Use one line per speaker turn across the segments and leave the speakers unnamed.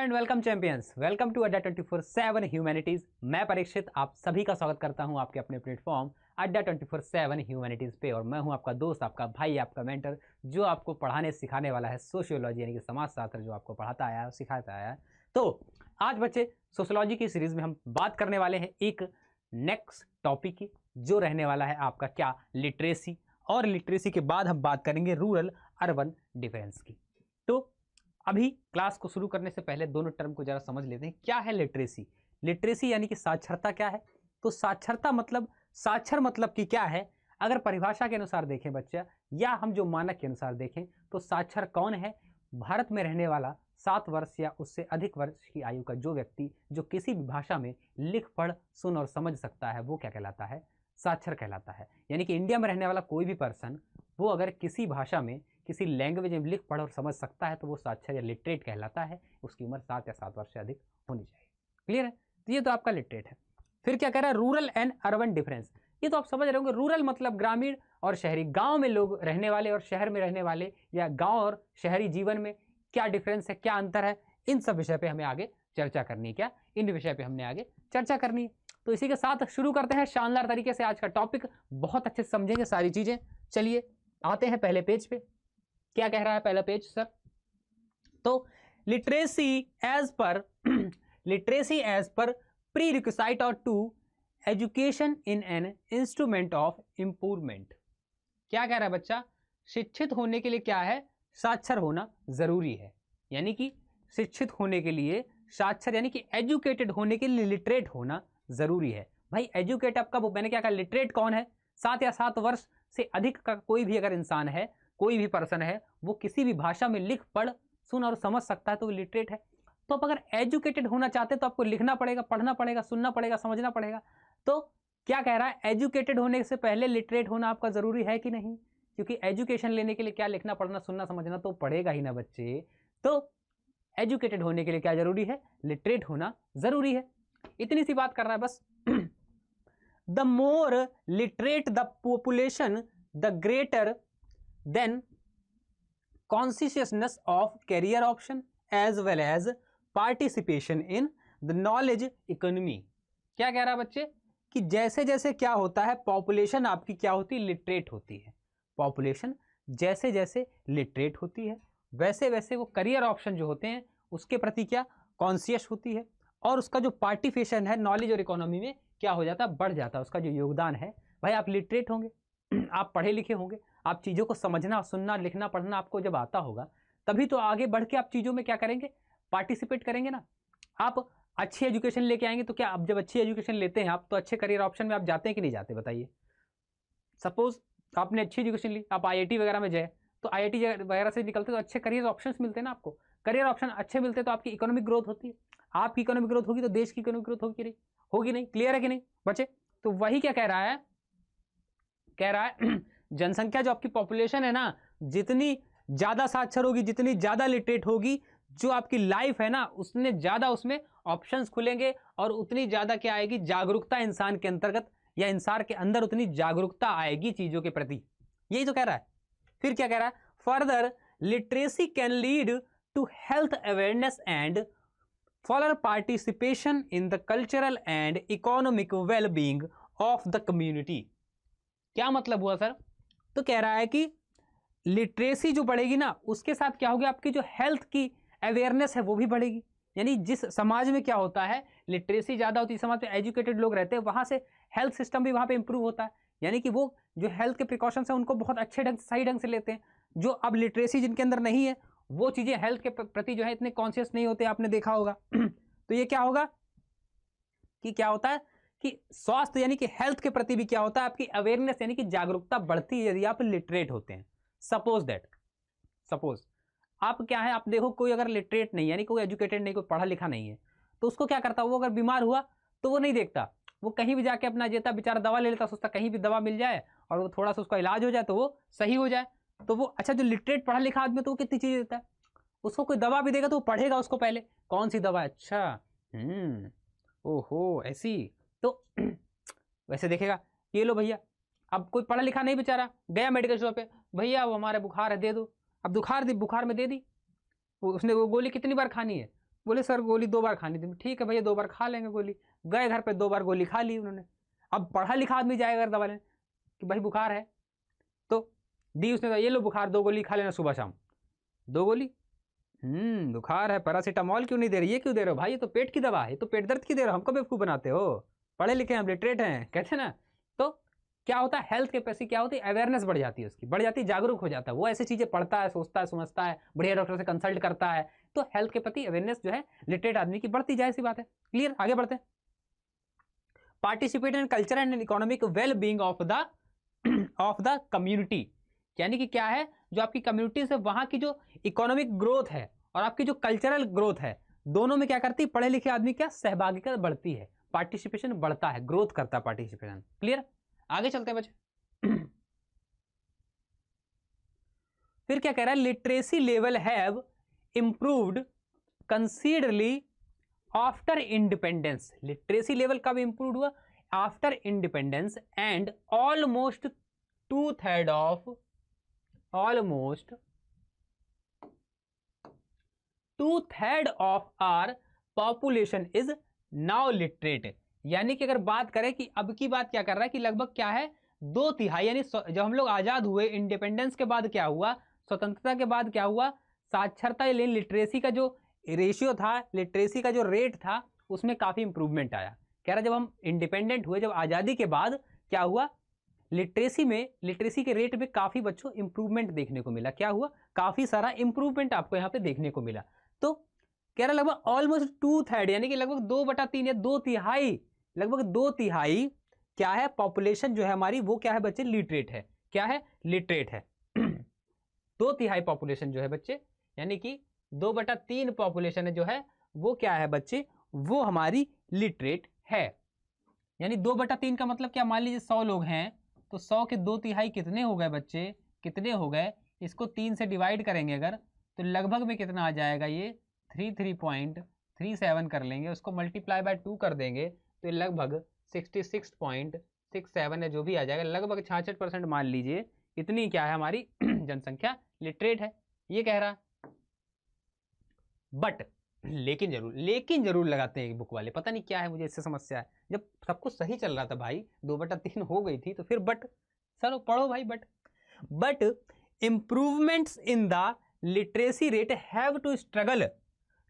And welcome champions, welcome to Adda 24/7 humanities. मैं परीक्षित आप सभी का स्वागत करता हूं आपके अपने प्लेटफॉर्म अड्डा 24/7 ह्यूमैनिटीज पे। और मैं हूं आपका दोस्त, आपका भाई, आपका मेंटर, जो आपको पढ़ाने सिखाने वाला है सोशियोलॉजी यानी कि समाजशास्त्र, जो आपको पढ़ाता आया है, सिखाता आया है। तो आज बच्चे सोशियोलॉजी की सीरीज में हम बात करने वाले हैं एक नेक्स्ट टॉपिक की, जो रहने वाला है आपका क्या, लिटरेसी। और लिटरेसी के बाद हम बात करेंगे रूरल अर्बन डिफरेंस की। तो अभी क्लास को शुरू करने से पहले दोनों टर्म को जरा समझ लेते हैं। क्या है लिटरेसी? लिटरेसी यानी कि साक्षरता क्या है? तो साक्षरता मतलब, साक्षर मतलब कि क्या है? अगर परिभाषा के अनुसार देखें बच्चा, या हम जो मानक के अनुसार देखें, तो साक्षर कौन है? भारत में रहने वाला 7 वर्ष या उससे अधिक वर्ष की आयु का जो व्यक्ति जो किसी भी भाषा में लिख पढ़ सुन और समझ सकता है, वो क्या कहलाता है? साक्षर कहलाता है। यानी कि इंडिया में रहने वाला कोई भी पर्सन, वो अगर किसी भाषा में, किसी लैंग्वेज में लिख पढ़ और समझ सकता है, तो वो साक्षर या लिटरेट कहलाता है। उसकी उम्र 7 या 7 वर्ष से अधिक होनी चाहिए। क्लियर है? तो ये तो आपका लिटरेट है। फिर क्या कह रहा है? Rural and urban difference. ये तो आप समझ रहे होंगे, रूरल मतलब ग्रामीण और शहरी, गांव में लोग रहने वाले और शहर में रहने वाले, या गांव और शहरी जीवन में क्या डिफरेंस है, क्या अंतर है, इन सब विषय पे हमें आगे चर्चा करनी है। क्या इन विषय पे हमने आगे चर्चा करनी है? तो इसी के साथ शुरू करते हैं शानदार तरीके से आज का टॉपिक। बहुत अच्छे से समझेंगे सारी चीजें। चलिए आते हैं पहले पेज पे। क्या कह रहा है पहला पेज सर? तो literacy as per prerequisite और to education in an instrument of improvement. क्या कह रहा है बच्चा? शिक्षित होने के लिए क्या है? साक्षर होना जरूरी है। यानी कि शिक्षित होने के लिए साक्षर, यानी कि एजुकेटेड होने के लिए लिटरेट होना जरूरी है। भाई एजुकेट आपका, मैंने क्या कहा, लिटरेट कौन है? 7 या 7 वर्ष से अधिक का कोई भी अगर इंसान है, कोई भी पर्सन है, वो किसी भी भाषा में लिख पढ़ सुन और समझ सकता है, तो वो लिटरेट है। तो आप अगर एजुकेटेड होना चाहते हैं तो आपको लिखना पड़ेगा, पढ़ना पड़ेगा, सुनना पड़ेगा, समझना पड़ेगा। तो क्या कह रहा है? एजुकेटेड होने से पहले लिटरेट होना आपका जरूरी है कि नहीं? क्योंकि एजुकेशन लेने के लिए क्या लिखना पढ़ना सुनना समझना तो पड़ेगा ही ना बच्चे। तो एजुकेटेड होने के लिए क्या जरूरी है? लिटरेट होना जरूरी है। इतनी सी बात कर रहा है बस। The more literate the population, the greater then consciousness of career option as well as participation in the knowledge economy। क्या कह रहा है बच्चे? कि जैसे जैसे क्या होता है, पॉपुलेशन आपकी क्या होती है? लिटरेट होती है। पॉपुलेशन जैसे जैसे लिटरेट होती है, वैसे वैसे वो करियर ऑप्शन जो होते हैं उसके प्रति क्या, कॉन्शियस होती है। और उसका जो पार्टिसिपेशन है नॉलेज और इकोनॉमी में क्या हो जाता है? बढ़ जाता है। उसका जो योगदान है, भाई आप लिटरेट होंगे, आप पढ़े लिखे होंगे, आप चीज़ों को समझना सुनना लिखना पढ़ना आपको जब आता होगा, तभी तो आगे बढ़ के आप चीज़ों में क्या करेंगे? पार्टिसिपेट करेंगे ना। आप अच्छी एजुकेशन लेके आएंगे तो क्या, आप जब अच्छी एजुकेशन लेते हैं आप, तो अच्छे करियर ऑप्शन में आप जाते हैं कि नहीं जाते? बताइए। सपोज आपने अच्छी एजुकेशन ली, आप आईआईटी वगैरह में जाए, तो आईआईटी वगैरह से निकलते तो अच्छे करियर ऑप्शंस मिलते हैं ना आपको। करियर ऑप्शन अच्छे मिलते तो आपकी इकोनॉमिक ग्रोथ होती है। आपकी इकोनॉमिक ग्रोथ होगी तो देश की इकोनॉमिक ग्रोथ होगी नहीं? होगी नहीं? क्लियर है कि नहीं बच्चे? तो वही क्या कह रहा है? कह रहा है जनसंख्या जो आपकी पॉपुलेशन है ना, जितनी ज्यादा साक्षर होगी, जितनी ज्यादा लिटरेट होगी, जो आपकी लाइफ है ना, उसने ज्यादा उसमें ऑप्शंस खुलेंगे और उतनी ज्यादा क्या आएगी? जागरूकता इंसान के अंतर्गत या इंसान के अंदर उतनी जागरूकता आएगी चीजों के प्रति। यही तो कह रहा है। फिर क्या कह रहा है? Further literacy can lead to health awareness and for participation in the cultural and economic wellbeing of the community. क्या मतलब हुआ सर? तो कह रहा है कि लिटरेसी जो बढ़ेगी ना, उसके साथ क्या होगी? आपकी जो हेल्थ की अवेयरनेस है वो भी बढ़ेगी। यानी जिस समाज में क्या होता है, लिटरेसी ज्यादा होती है, समाज में एजुकेटेड लोग रहते हैं, वहां से हेल्थ सिस्टम भी वहां पे इंप्रूव होता है। यानी कि वो जो हेल्थ के प्रिकॉशंस है उनको बहुत अच्छे ढंग सही ढंग से लेते हैं। जो अब लिटरेसी जिनके अंदर नहीं है, वो चीजें हेल्थ के प्रति जो है इतने कॉन्शियस नहीं होते, आपने देखा होगा। तो ये क्या होगा कि क्या होता है कि स्वास्थ्य यानी कि हेल्थ के प्रति भी क्या होता है? आपकी अवेयरनेस यानी कि जागरूकता बढ़ती है यदि आप लिटरेट होते हैं। सपोज आप क्या है, आप देखो कोई अगर लिटरेट नहीं, यानी कोई एजुकेटेड नहीं, कोई पढ़ा लिखा नहीं है, तो उसको क्या करता है? वो अगर बीमार हुआ तो वो नहीं देखता, वो कहीं भी जाके अपना जेता बेचारा दवा ले लेता, सोचता कहीं भी दवा मिल जाए और वो थोड़ा सा उसका इलाज हो जाए तो वो सही हो जाए। तो वो अच्छा, जो लिटरेट पढ़ा लिखा आदमी तो वो कितनी चीजें देता है, उसको कोई दवा भी देगा तो वो पढ़ेगा उसको पहले, कौन सी दवा है, अच्छा ओहो ऐसी, तो वैसे देखेगा। ये लो भैया, अब कोई पढ़ा लिखा नहीं बेचारा, गया मेडिकल शॉप पे, भैया वो हमारे बुखार है दे दो, अब बुखार में दे दी, उसने वो गोली कितनी बार खानी है? बोले सर गोली 2 बार खानी थी। ठीक है भैया 2 बार खा लेंगे गोली। गए घर पे 2 बार गोली खा ली उन्होंने। अब पढ़ा लिखा आदमी जाएगा दवा लेने कि भाई बुखार है, तो दी उसने, ये लो बुखार 2 गोली खा लेना सुबह शाम। 2 गोली, बुखार है, पैरासीटामॉल क्यों नहीं दे रहे, ये क्यों दे रहे हो भाई, ये तो पेट की दवा है, तो पेट दर्द की दे रहे हो, हमको बेवकूफ़ बनाते हो, पढ़े लिखे हैं, लिटरेट हैं, कहते हैं ना। तो क्या होता है, हेल्थ के प्रति क्या होती है, अवेयरनेस बढ़ जाती है, उसकी बढ़ जाती है, जागरूक हो जाता है, वो ऐसी चीज़ें पढ़ता है, सोचता है, समझता है, बढ़िया डॉक्टर से कंसल्ट करता है, तो हेल्थ के प्रति अवेयरनेस जो है लिटरेट आदमी की बढ़ती जाए, ऐसी बात है। क्लियर, आगे बढ़ते हैं। Participate in culture and economic well being of the community, यानी कि क्या है, जो आपकी कम्युनिटी से वहां की जो इकोनॉमिक ग्रोथ है और आपकी जो कल्चरल ग्रोथ है, दोनों में क्या करती है, पढ़े लिखे आदमी क्या सहभागिता बढ़ती है, पार्टिसिपेशन बढ़ता है, ग्रोथ करता है पार्टिसिपेशन। क्लियर, आगे चलते हैं बच्चे। फिर क्या कह रहा है, literacy level have improved considerably after independence. Literacy level कब इंप्रूव हुआ, after independence, and almost 2/3 of our population is now literate. यानी कि अगर बात करें कि अब की बात क्या कर रहा है कि लगभग क्या है, 2/3, यानी जब हम लोग आजाद हुए, इंडिपेंडेंस के बाद क्या हुआ, स्वतंत्रता के बाद क्या हुआ, साक्षरता लिटरेसी का जो रेशियो था, लिटरेसी का जो रेट था, उसमें काफी इंप्रूवमेंट आया। कह रहा जब हम इंडिपेंडेंट हुए, जब आजादी के बाद क्या हुआ, लिटरेसी के रेट में काफी बच्चों इंप्रूवमेंट देखने को मिला। क्या हुआ, काफी सारा इंप्रूवमेंट आपको यहाँ पे देखने को मिला। तो कह रहा लगभग ऑलमोस्ट 2/3, यानी कि लगभग 2/3 या 2/3, लगभग 2/3 क्या है, पॉपुलेशन जो है हमारी, वो क्या है बच्चे, लिटरेट है। क्या है, लिटरेट है। 2/3 पॉपुलेशन जो है बच्चे, यानी कि 2/3 पॉपुलेशन जो है वो क्या है बच्चे, वो हमारी लिटरेट है। यानी 2/3 का मतलब क्या, मान लीजिए 100 लोग हैं, तो 100 के 2/3 कितने हो गए बच्चे, कितने हो गए, इसको 3 से डिवाइड करेंगे अगर, तो लगभग में कितना आ जाएगा, ये 33.37 कर लेंगे, उसको मल्टीप्लाई बाय 2 कर देंगे, तो ये लगभग 66.67 है, जो भी आ जाएगा, लगभग 66% मान लीजिए, इतनी क्या है हमारी जनसंख्या लिटरेट है, ये कह रहा। बट लेकिन जरूर लगाते हैं बुक वाले, पता नहीं क्या है, मुझे इससे समस्या है। जब सब कुछ सही चल रहा था भाई, 2/3 हो गई थी, तो फिर बट, चलो पढ़ो भाई, but improvements in the literacy rate have to struggle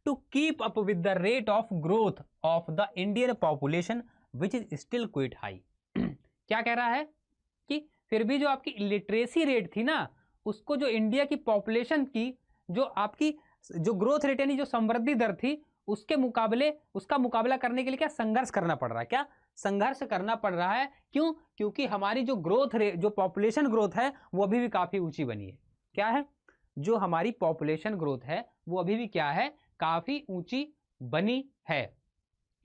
to keep up with the rate of growth of the Indian population which is still quite high. क्या कह रहा है कि फिर भी जो आपकी लिटरेसी रेट थी ना, उसको जो इंडिया की पॉपुलेशन की जो आपकी जो ग्रोथ रेट यानी जो समृद्धि दर थी, उसके मुकाबले, उसका मुकाबला करने के लिए क्या संघर्ष करना पड़ रहा है, क्या संघर्ष करना पड़ रहा है। क्यों, क्योंकि हमारी जो ग्रोथ रेट, जो पॉपुलेशन ग्रोथ है, वो अभी भी काफी ऊंची बनी है। क्या है, जो हमारी पॉपुलेशन ग्रोथ है वो अभी भी क्या है, काफी ऊंची बनी है।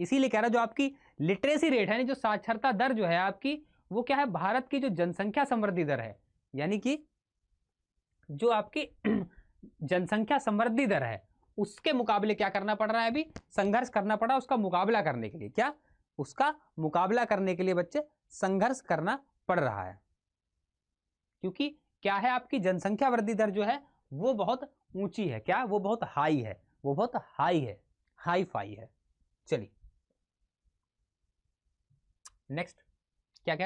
इसीलिए कह रहा है जो आपकी लिटरेसी रेट है, जो साक्षरता दर जो है आपकी, वो क्या है, भारत की जो जनसंख्या समृद्धि दर है, यानी कि जो आपकी जनसंख्या समृद्धि दर है, उसके मुकाबले क्या करना पड़ रहा है, अभी संघर्ष करना पड़ा उसका मुकाबला करने के लिए। क्या, उसका मुकाबला करने के लिए बच्चे संघर्ष करना पड़ रहा है, क्योंकि क्या है, आपकी जनसंख्या वृद्धि दर जो है वो बहुत ऊंची है। क्या, वो बहुत हाई है, वो बहुत हाई है, हाई फाई है। चलिए नेक्स्ट क्या कह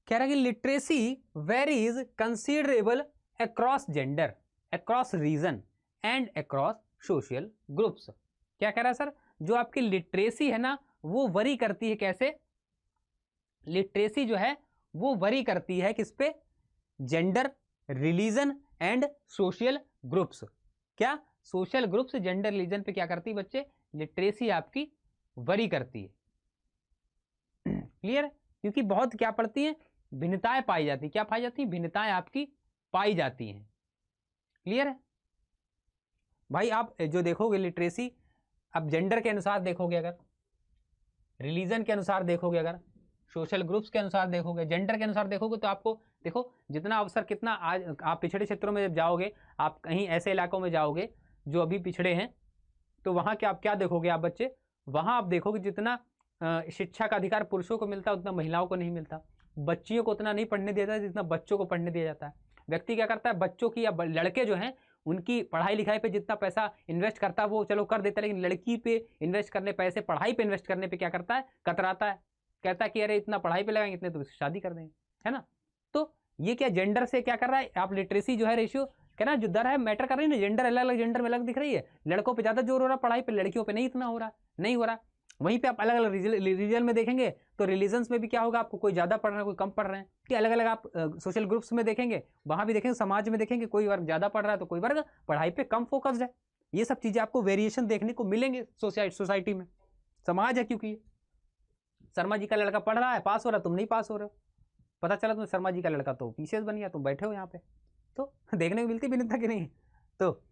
रहा कि literacy varies considerable across gender, across region and across social groups. क्या कह रहा है सर, जो आपकी लिटरेसी है ना, वो वरी करती है, कैसे, लिटरेसी जो है वो वरी करती है किस पे, gender, religion and social groups. क्या, सोशल ग्रुप्स, जेंडर, रिलीजन पे क्या करती है बच्चे, लिटरेसी आपकी वरी करती है। क्लियर, क्योंकि बहुत क्या पड़ती है, भिन्नताएं पाई जाती, क्या पाई जाती है, भिन्नताएं आपकी पाई जाती हैं। क्लियर है भाई, आप जो देखोगे लिटरेसी, अब जेंडर के अनुसार देखोगे, अगर रिलीजन के अनुसार देखोगे, अगर सोशल ग्रुप्स के अनुसार देखोगे, जेंडर के अनुसार देखोगे, तो आपको देखो जितना अवसर, कितना आज आप पिछड़े क्षेत्रों में जब जाओगे, आप कहीं ऐसे इलाकों में जाओगे जो अभी पिछड़े हैं, तो वहाँ क्या आप क्या देखोगे आप बच्चे, वहाँ आप देखोगे जितना शिक्षा का अधिकार पुरुषों को मिलता है, उतना महिलाओं को नहीं मिलता। बच्चियों को उतना नहीं पढ़ने दिया जाता जितना बच्चों को पढ़ने दिया जाता है। व्यक्ति क्या करता है, बच्चों की या लड़के जो हैं उनकी पढ़ाई लिखाई पे जितना पैसा इन्वेस्ट करता है वो चलो कर देता है, लेकिन लड़की पे इन्वेस्ट करने पैसे, पढ़ाई पे इन्वेस्ट करने पे क्या करता है, कतराता है, कहता है कि अरे इतना पढ़ाई पे लगाएंगे, इतने तो शादी कर देंगे, है ना। तो ये क्या जेंडर से क्या कर रहा है, आप लिटरेसी जो है रेशियो क्या ना जो दर है मैटर कर रही है ना, जेंडर अलग अलग जेंडर में अलग दिख रही है, लड़कों पे ज्यादा जोर हो रहा है पढ़ाई पे, लड़कियों पे नहीं इतना हो रहा, नहीं हो रहा। वहीं पे आप अलग अलग रीजन में देखेंगे तो रिलीजन्स में भी क्या होगा, आपको कोई ज्यादा पढ़ रहे हैं कोई कम पढ़ रहे हैं, कि अलग अलग आप सोशल ग्रुप्स में देखेंगे, वहां भी देखेंगे, समाज में देखेंगे, कोई वर्ग ज्यादा पढ़ रहा है तो कोई वर्ग पढ़ाई पे कम फोकस्ड है। ये सब चीजें आपको वेरिएशन देखने को मिलेंगे सोसाइटी में, समाज है, क्योंकि शर्मा जी का लड़का पढ़ रहा है, पास हो रहा है, तुम नहीं पास हो रहे हो, पता चला तुम्हें शर्मा जी का लड़का तो पीसीएस बन गया, तुम बैठे हो यहाँ पे, तो देखने को मिलती भिन्नता कि नहीं। तो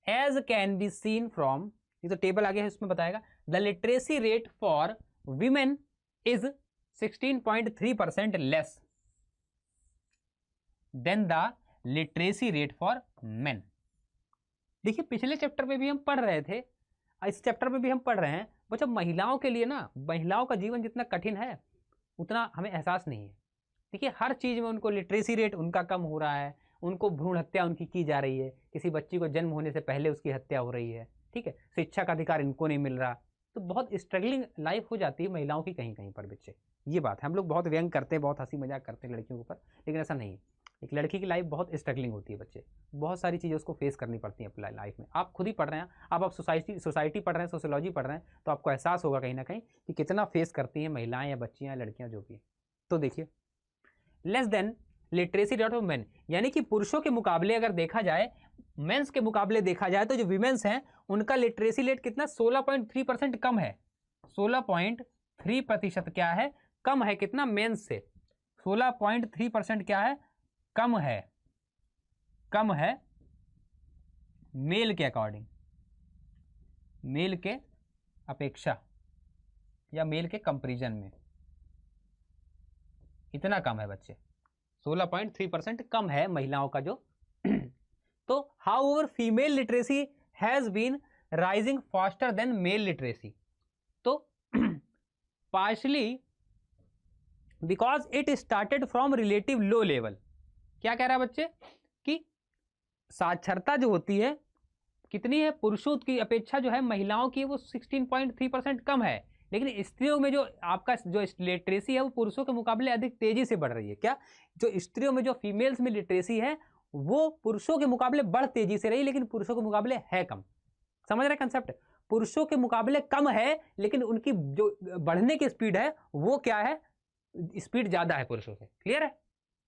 as can be seen from, ये तो टेबल आगे है उसमें बताएगा, the literacy rate for women is 16.3% less than the literacy rate for men. देखिए पिछले चैप्टर में भी हम पढ़ रहे थे, इस चैप्टर में भी हम पढ़ रहे हैं, बच्चों महिलाओं के लिए ना, महिलाओं का जीवन जितना कठिन है उतना हमें एहसास नहीं है। देखिए हर चीज में उनको लिटरेसी रेट उनका कम हो रहा है, उनको भ्रूण हत्या उनकी की जा रही है, किसी बच्ची को जन्म होने से पहले उसकी हत्या हो रही है, ठीक है, शिक्षा का अधिकार इनको नहीं मिल रहा, तो बहुत स्ट्रगलिंग लाइफ हो जाती है महिलाओं की कहीं कहीं पर बच्चे। ये बात है, हम लोग बहुत व्यंग करते हैं, बहुत हंसी मजाक करते हैं लड़कियों के ऊपर, लेकिन ऐसा नहीं है। एक लड़की की लाइफ बहुत स्ट्रगलिंग होती है बच्चे, बहुत सारी चीज़ें उसको फेस करनी पड़ती हैं अपनी लाइफ में। आप खुद ही पढ़ रहे हैं, आप सोसाइटी पढ़ रहे हैं, सोशियोलॉजी पढ़ रहे हैं, तो आपको एहसास होगा कहीं ना कहीं कि कितना फेस करती हैं महिलाएं या बच्चियां या लड़कियां जो भी। तो देखिए less than literacy rate of main, यानी कि पुरुषों के मुकाबले अगर देखा जाए, मेंस के मुकाबले देखा जाए तो जो विमेन्स हैं उनका लिटरेसी रेट कितना 16.3% कम है, 16.3% क्या है, कम है, कितना मेंस से 16.3% क्या है, कम है, कम है मेल के अकॉर्डिंग, मेल के अपेक्षा या मेल के कंपैरिजन में इतना कम है बच्चे, 16.3% कम है महिलाओं का जो। तो however female literacy has been rising faster than male literacy, तो partially because it started from relative low level. क्या कह रहा है बच्चे कि साक्षरता जो होती है कितनी है, पुरुषों की अपेक्षा जो है महिलाओं की वो 16.3% कम है, लेकिन स्त्रियों में जो आपका जो लिटरेसी है वो पुरुषों के मुकाबले अधिक तेजी से बढ़ रही है। क्या, जो स्त्रियों में जो फीमेल्स में लिटरेसी है वो पुरुषों के मुकाबले बढ़ तेजी से रही, लेकिन पुरुषों के मुकाबले है कम। समझ रहे कंसेप्ट, पुरुषों के मुकाबले कम है, लेकिन उनकी जो बढ़ने की स्पीड है वो क्या है, स्पीड ज्यादा है पुरुषों से। क्लियर है,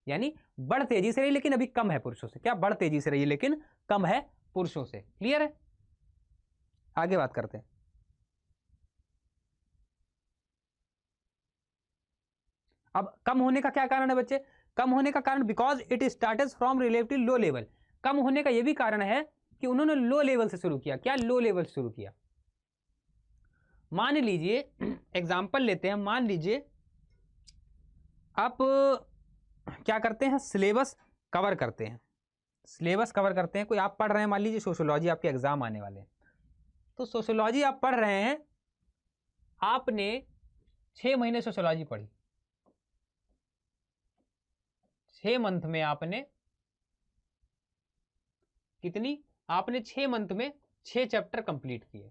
यानी बढ़ तेजी से रही लेकिन अभी कम है पुरुषों से। क्या, बढ़ तेजी से रही लेकिन कम है पुरुषों से। क्लियर है, आगे बात करते हैं। अब कम होने का क्या कारण है बच्चे, कम होने का कारण because it started from relative low level. कम होने का यह भी कारण है कि उन्होंने लो लेवल से शुरू किया। क्या, लो लेवल से शुरू किया। मान लीजिए एग्जांपल लेते हैं, मान लीजिए आप क्या करते हैं, सिलेबस कवर करते हैं, सिलेबस कवर करते हैं, कोई आप पढ़ रहे हैं, मान लीजिए सोशियोलॉजी, आपके एग्जाम आने वाले हैं, तो सोशियोलॉजी आप पढ़ रहे हैं, आपने 6 महीने सोशियोलॉजी पढ़ी, 6 मंथ में आपने कितनी, आपने 6 मंथ में 6 चैप्टर कंप्लीट किए,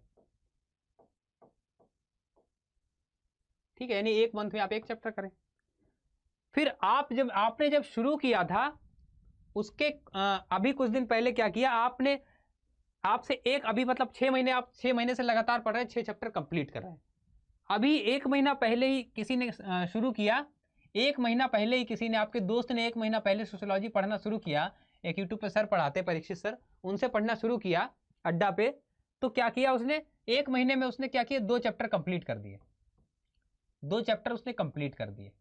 ठीक है, यानी 1 मंथ में आप 1 चैप्टर करें। फिर आपने जब शुरू किया था उसके अभी कुछ दिन पहले क्या किया आपने, आपसे एक अभी मतलब 6 महीने, आप 6 महीने से लगातार पढ़ रहे हैं, 6 चैप्टर कंप्लीट कर रहे हैं। अभी 1 महीना पहले ही किसी ने शुरू किया, 1 महीना पहले ही किसी ने, आपके दोस्त ने 1 महीना पहले सोशियोलॉजी पढ़ना शुरू किया, एक यूट्यूब पे सर पढ़ाते परीक्षित सर, उनसे पढ़ना शुरू किया अड्डा पे, तो क्या किया उसने, 1 महीने में उसने क्या किया, 2 चैप्टर कंप्लीट कर दिए, 2 चैप्टर उसने कंप्लीट कर दिए।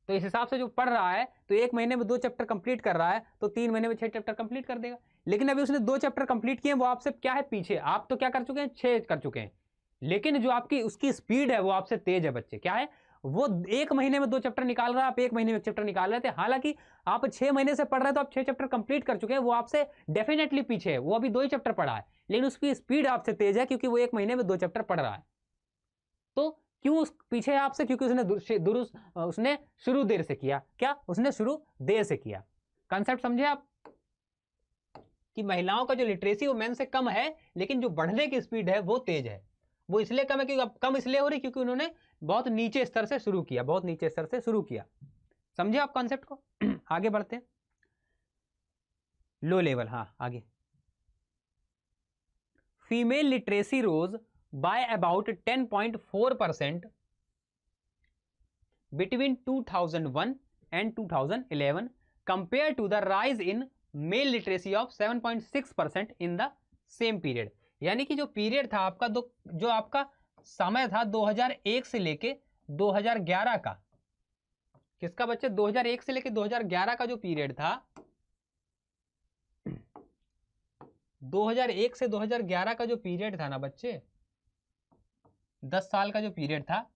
तो इस हिसाब से जो पढ़ रहा है तो 1 महीने में 2 चैप्टर कंप्लीट कर रहा है, तो 3 महीने में 6 चैप्टर कंप्लीट कर देगा। लेकिन अभी उसने 2 चैप्टर कंप्लीट किए, वो आपसे क्या है पीछे, आप तो क्या कर चुके हैं, 6 कर चुके हैं, लेकिन जो आपकी उसकी स्पीड है वो आपसे तेज है बच्चे। क्या है, वो 1 महीने में 2 चैप्टर निकाल रहा है, आप 1 महीने में 1 चैप्टर निकाल रहे थे। हालांकि आप 6 महीने से पढ़ रहे हैं तो आप 6 चैप्टर कंप्लीट कर चुके हैं, वो आपसे डेफिनेटली पीछे है, वो अभी 2 ही चैप्टर पढ़ा है, लेकिन उसकी स्पीड आपसे तेज है क्योंकि वो 1 महीने में 2 चैप्टर पढ़ रहा है। तो क्यों उस पीछे है आपसे, क्योंकि उसने शुरू देर से किया। क्या, उसने शुरू देर से किया। कंसेप्ट समझे आप, कि महिलाओं का जो लिटरेसी वो मेन से कम है, लेकिन जो बढ़ने की स्पीड है वो तेज है। वो इसलिए कम है क्योंकि अब कम इसलिए हो रही क्योंकि उन्होंने बहुत नीचे स्तर से शुरू किया, बहुत नीचे स्तर से शुरू किया। समझे आप कॉन्सेप्ट को? आगे बढ़ते हैं। लो लेवल, हाँ आगे। Female literacy rose by about 10.4% between 2001 and 2011 compared to the rise in male literacy of 7.6% in the same period। यानी कि जो पीरियड था आपका जो आपका समय था 2001 से लेके 2011 का, किसका बच्चे? 2001 से लेके 2011 का जो पीरियड था, 2001 से 2011 का जो पीरियड था ना बच्चे, 10 साल का जो पीरियड था,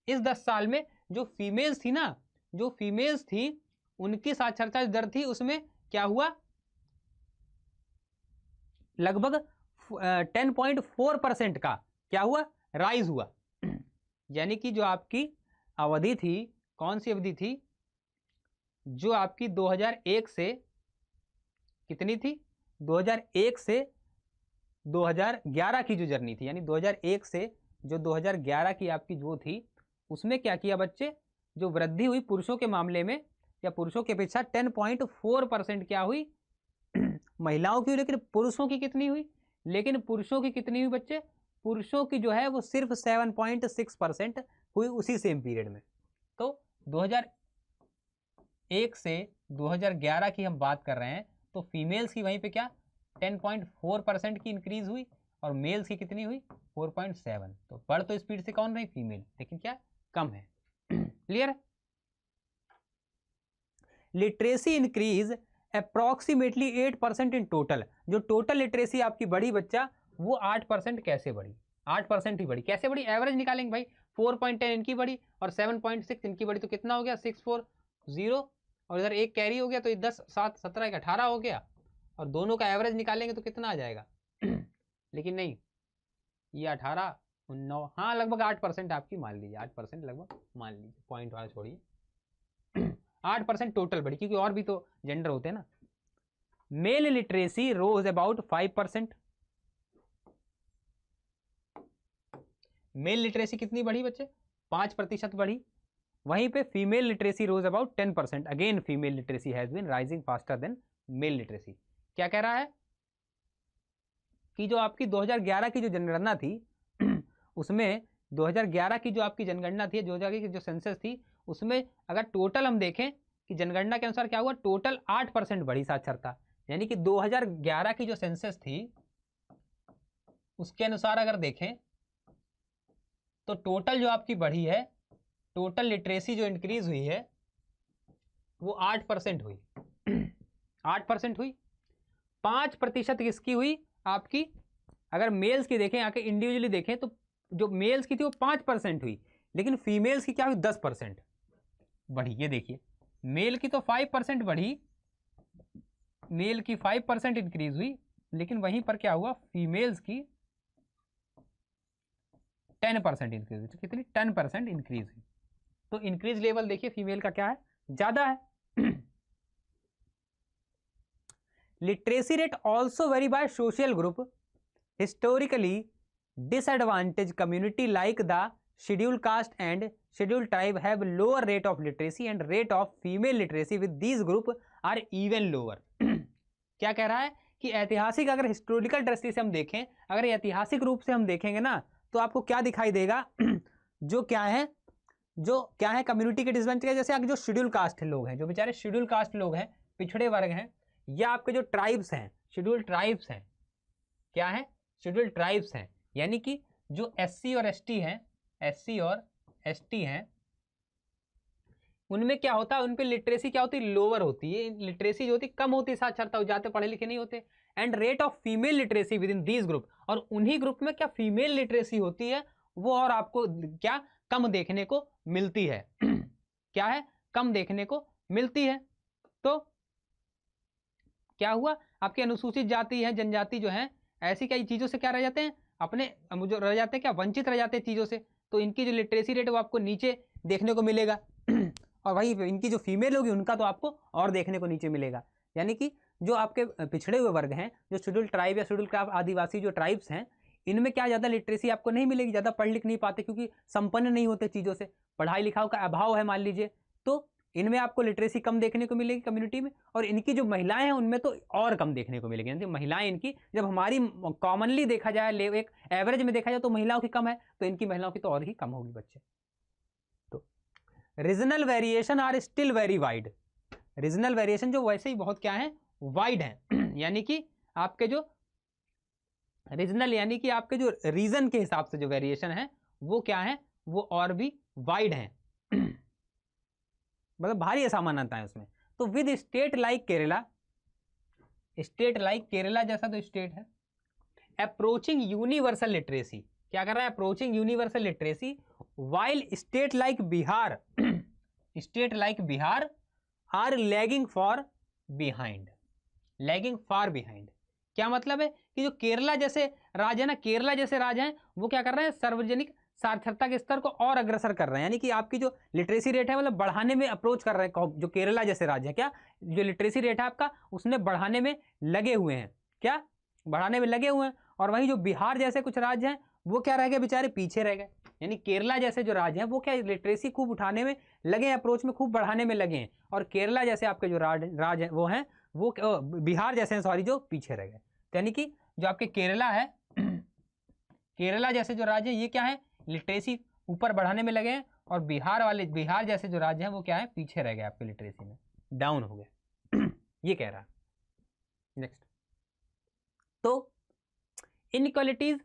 इस 10 साल में जो फीमेल्स थी ना, जो फीमेल्स थी उनकी साक्षरता दर थी, उसमें क्या हुआ? लगभग 10.4% का क्या हुआ? राइज हुआ। यानी कि जो आपकी अवधि थी, कौन सी अवधि थी? जो आपकी 2001 से कितनी थी? 2001 से 2011 की जो जर्नी थी, यानी 2001 से जो 2011 की आपकी जो थी, उसमें क्या किया बच्चे? जो वृद्धि हुई पुरुषों के मामले में, या पुरुषों की अपेक्षा 10.4% क्या हुई? महिलाओं की, लेकिन पुरुषों की कितनी हुई? लेकिन पुरुषों की कितनी हुई बच्चे? पुरुषों की जो है वो सिर्फ 7.6% हुई उसी सेम पीरियड में। तो 2001 से 2011 की हम बात कर रहे हैं, तो फीमेल्स की वहीं पे क्या 10.4% की इंक्रीज हुई, और मेल्स की कितनी हुई? 4.7। तो बढ़ तो स्पीड से कौन रही? फीमेल, लेकिन क्या कम है। Clear? Literacy increase approximately 8% in total. जो टोटल लिटरेसी आपकी बढ़ी बच्चा, वो 8% कैसे बढ़ी? 8% ही बढ़ी। कैसे बढ़ी? एवरेज निकालेंगे भाई। 4.10 इनकी बढ़ी और 7.6 इनकी बढ़ी, तो कितना हो गया? 640, और इधर एक कैरी हो गया, तो 10 7 17 18 हो गया, और दोनों का एवरेज निकालेंगे तो कितना आ जाएगा? लेकिन नहीं, ये 18 9, हाँ लगभग 8% आपकी मान लीजिए, 8% लगभग मान लीजिए, पॉइंट वाला छोड़िए। 8% टोटल बढ़ी, क्योंकि और भी तो जेंडर होते हैं ना। Male literacy rose about 5%। Male literacy कितनी बढ़ी बच्चे? 5% बढ़ी। वहीं पे female literacy rose about 10%। Again female literacy has been rising faster than male literacy. क्या कह रहा है? कि जो आपकी 2011 की जो जनगणना थी उसमें 2011 की जो आपकी जनगणना थी, 2011 की जो सेंसस थी, उसमें अगर टोटल हम देखें कि जनगणना के अनुसार क्या हुआ, टोटल 8% बढ़ी साक्षरता। यानी कि 2011 की जो सेंसस थी उसके अनुसार अगर देखें तो टोटल जो आपकी बढ़ी है, टोटल लिटरेसी जो इंक्रीज हुई है वो 8% हुई। 8% हुई। 5% किसकी हुई आपकी? अगर मेल्स की देखें, आके इंडिविजुअली देखें, तो जो मेल्स की थी वो 5% हुई, लेकिन फीमेल्स की क्या हुई? 10% बढ़ी। ये देखिए, मेल की तो 5% बढ़ी, मेल की 5% इंक्रीज हुई, लेकिन वहीं पर क्या हुआ? फीमेल्स की 10% इंक्रीज हुई। तो कितनी? 10% इंक्रीज हुई। तो इंक्रीज लेवल देखिए फीमेल का क्या है? ज्यादा है। Literacy rate also very by social group. Historically disadvantaged community like the scheduled caste and scheduled tribe have lower rate of literacy and rate of female literacy with these group are even lower। क्या कह रहा है कि ऐतिहासिक, अगर historical दृष्टि से हम देखें, अगर ऐतिहासिक रूप से हम देखेंगे ना, तो आपको क्या दिखाई देगा? जो क्या है कम्युनिटी के डिसएडवांटेज, जैसे आपके जो शेड्यूल कास्ट लोग हैं, जो बेचारे शेड्यूल कास्ट लोग हैं, पिछड़े वर्ग हैं, या आपके जो ट्राइब्स हैं, शेड्यूल ट्राइब्स हैं, क्या है? शेड्यूल ट्राइब्स हैं। यानी कि जो एससी और एसटी हैं, एससी और एसटी हैं, उनमें क्या होता है? उन पे लिटरेसी क्या होती है? लोअर होती है। लिटरेसी जो होती है कम होती है, साक्षरता, ज्यादा पढ़े लिखे नहीं होते। And rate of female literacy with in these group, और उन्हीं ग्रुप में क्या फीमेल लिटरेसी होती है वो और आपको क्या कम देखने को मिलती है। क्या है? कम देखने को मिलती है। तो क्या हुआ? आपके अनुसूचित जाति है, जनजाति जो है, ऐसी कई चीजों से क्या रह जाते हैं? अपने जो रह जाते हैं, क्या वंचित रह जाते हैं चीजों से। तो इनकी जो लिटरेसी रेट है वो आपको नीचे देखने को मिलेगा। और वही इनकी जो फीमेल होगी उनका तो आपको और देखने को नीचे मिलेगा। यानी कि जो आपके पिछड़े हुए वर्ग हैं, जो शेड्यूल ट्राइब या शेड्यूल कास्ट आदिवासी जो ट्राइब्स हैं, इनमें क्या ज़्यादा लिटरेसी आपको नहीं मिलेगी, ज़्यादा पढ़ लिख नहीं पाते क्योंकि संपन्न नहीं होते चीज़ों से, पढ़ाई लिखाई का अभाव है मान लीजिए, तो इनमें आपको लिटरेसी कम देखने को मिलेगी कम्युनिटी में। और इनकी जो महिलाएं हैं उनमें तो और कम देखने को मिलेगी। महिलाएं इनकी, जब हमारी कॉमनली देखा जाए, एक एवरेज में देखा जाए तो महिलाओं की कम है, तो इनकी महिलाओं की तो और ही कम होगी बच्चे। तो regional variation are still very wide. Regional variation जो वैसे ही बहुत क्या है, वाइड है। यानी कि आपके जो रीजनल यानी कि आपके जो रीजन के हिसाब से जो वेरिएशन है वो क्या है, वो और भी वाइड है, मतलब भारी असमानता है उसमें। तो with state like Kerala, state like Kerala जैसा तो स्टेट है, अप्रोचिंग यूनिवर्सल लिटरेसी, क्या कर रहा है, approaching universal literacy, while state like Bihar, state like Bihar are lagging far behind, lagging far behind. क्या मतलब है कि जो केरला जैसे राज्य है ना, केरला जैसे राज्य हैं वो क्या कर रहे हैं, सार्वजनिक साक्षरता के स्तर को और अग्रसर कर रहे हैं, यानी कि आपकी जो लिटरेसी रेट है मतलब बढ़ाने में अप्रोच कर रहे हैं। जो केरला जैसे राज्य है, क्या जो लिटरेसी रेट है आपका उसने बढ़ाने में लगे हुए हैं, क्या बढ़ाने में लगे हुए हैं। और वहीं जो बिहार जैसे कुछ राज्य हैं वो क्या रह गए, बेचारे पीछे रह गए। यानी केरला जैसे जो राज्य हैं वो क्या लिटरेसी खूब उठाने में लगे हैं, अप्रोच में खूब बढ़ाने में लगे हैं, और केरला जैसे आपके जो राज्य हैं वो हैं, वो बिहार जैसे हैं सॉरी, जो पीछे रह गए। यानी कि जो आपके केरला है, केरला जैसे जो राज्य है ये क्या है, लिटरेसी ऊपर बढ़ाने में लगे हैं, और बिहार जैसे जो राज्य हैं वो क्या है, पीछे रह गए आपके लिटरेसी में, डाउन हो गए। ये कह रहा है। नेक्स्ट, तो इनइक्वालिटीज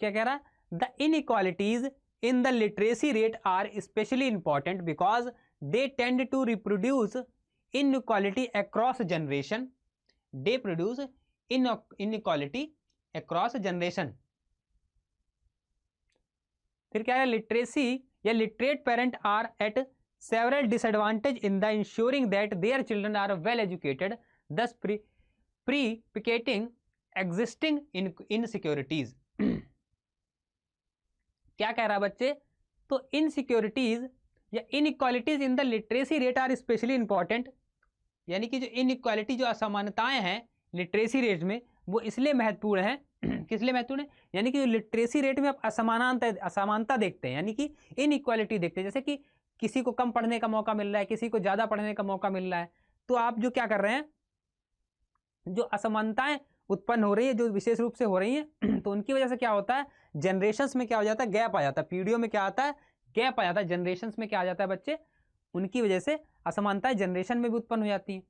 क्या कह रहा है, the inequalities in the literacy rate are specially important because they tend to reproduce inequality across generation, they produce inequality across generation. फिर क्या है, लिटरेसी या literate parent are at several disadvantage in the insuring that their children are well educated, thus perpetuating existing insecurities. क्या कह रहा है बच्चे, तो इनसिक्योरिटीज या inequalities in the literacy rate are specially important, यानी कि जो इनइक्वालिटी जो असमानताएं हैं लिटरेसी रेट में वो इसलिए महत्वपूर्ण है। किस लिए महत्वपूर्ण है, यानी कि लिटरेसी रेट में आप असमानता देखते हैं, यानी कि इनइक्वालिटी देखते हैं, जैसे कि किसी को कम पढ़ने का मौका मिल रहा है, किसी को ज़्यादा पढ़ने का मौका मिल रहा है, तो आप जो क्या कर रहे हैं, जो असमानताएं उत्पन्न हो रही है, जो विशेष रूप से हो रही हैं, तो उनकी वजह से क्या होता है, जनरेशंस में क्या हो जाता है, गैप आ जाता है, पीढ़ियों में क्या आता है, गैप आ जाता है, जनरेशंस में क्या आ जाता है बच्चे, उनकी वजह से असमानताएं जनरेशन में भी उत्पन्न हो जाती हैं।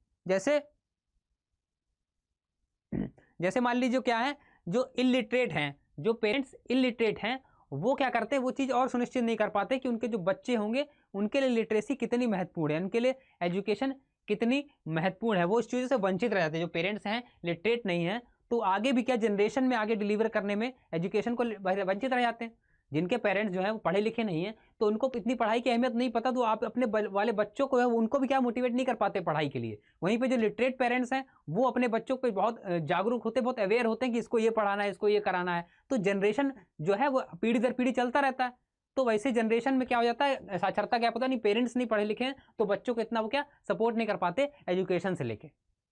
जैसे मान लीजिए क्या है, जो इलिटरेट हैं, जो पेरेंट्स इलिटरेट हैं, वो क्या करते हैं, वो चीज़ और सुनिश्चित नहीं कर पाते कि उनके जो बच्चे होंगे उनके लिए लिटरेसी कितनी महत्वपूर्ण है, उनके लिए एजुकेशन कितनी महत्वपूर्ण है, वो इस चीज़ से वंचित रह जाते हैं। जो पेरेंट्स हैं लिटरेट नहीं है तो आगे भी क्या जनरेशन में आगे डिलीवर करने में एजुकेशन को वंचित रह जाते हैं। जिनके पेरेंट्स जो है वो पढ़े लिखे नहीं है तो उनको इतनी पढ़ाई की अहमियत नहीं पता, तो आप अपने वाले बच्चों को है उनको भी क्या मोटिवेट नहीं कर पाते पढ़ाई के लिए। वहीं पे जो लिटरेट पेरेंट्स हैं वो अपने बच्चों को बहुत जागरूक होते, बहुत अवेयर होते हैं कि इसको ये पढ़ाना है, इसको ये कराना है, तो जनरेशन जो है वो पीढ़ी दर पीढ़ी चलता रहता है। तो वैसे जनरेशन में क्या हो जाता है, साक्षरता क्या पता नहीं, पेरेंट्स नहीं पढ़े लिखे हैं तो बच्चों को इतना वो क्या सपोर्ट नहीं कर पाते एजुकेशन से लेके।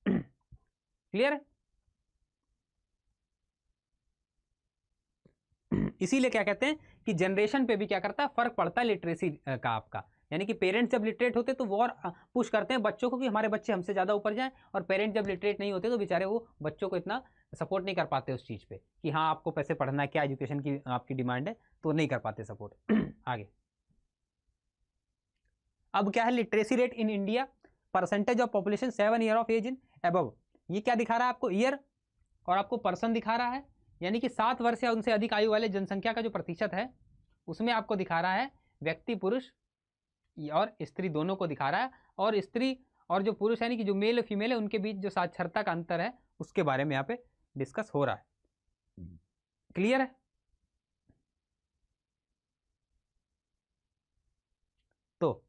क्लियर है? इसीलिए क्या कहते हैं कि जनरेशन पे भी क्या करता है, फर्क पड़ता है लिटरेसी का आपका। यानी कि पेरेंट्स जब लिटरेट होते तो वो और पुश करते हैं बच्चों को कि हमारे बच्चे हमसे ज़्यादा ऊपर जाएं, और पेरेंट्स जब लिटरेट नहीं होते तो बेचारे वो बच्चों को इतना सपोर्ट नहीं कर पाते उस चीज़ पे कि हाँ आपको पैसे पढ़ना है, क्या एजुकेशन की आपकी डिमांड है, तो नहीं कर पाते सपोर्ट। आगे अब क्या है, literacy rate in India, percentage of population 7 year of age in above. ये क्या दिखा रहा है आपको, ईयर, और आपको पर्सन दिखा रहा है, यानी कि 7 वर्ष या उनसे अधिक आयु वाले जनसंख्या का जो प्रतिशत है उसमें आपको दिखा रहा है व्यक्ति पुरुष और स्त्री दोनों को दिखा रहा है, और स्त्री और जो पुरुष यानी कि जो मेल और फीमेल है उनके बीच जो साक्षरता का अंतर है उसके बारे में यहाँ पे डिस्कस हो रहा है। क्लियर है? तो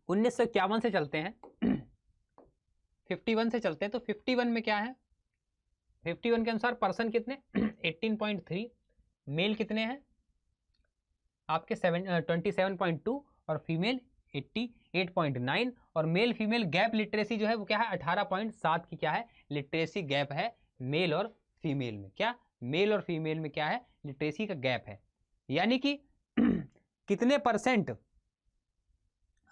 1951 से चलते हैं, 51 से चलते हैं। तो 51 में क्या है, 51 के अनुसार पर्सन कितने 18.3, मेल कितने हैं आपके 27.2 और फीमेल 88.9, और मेल फीमेल गैप लिटरेसी जो है वो क्या है 18.7 की क्या है लिटरेसी गैप है मेल और फीमेल में। क्या मेल और फीमेल में क्या है लिटरेसी का गैप है, यानी कि कितने परसेंट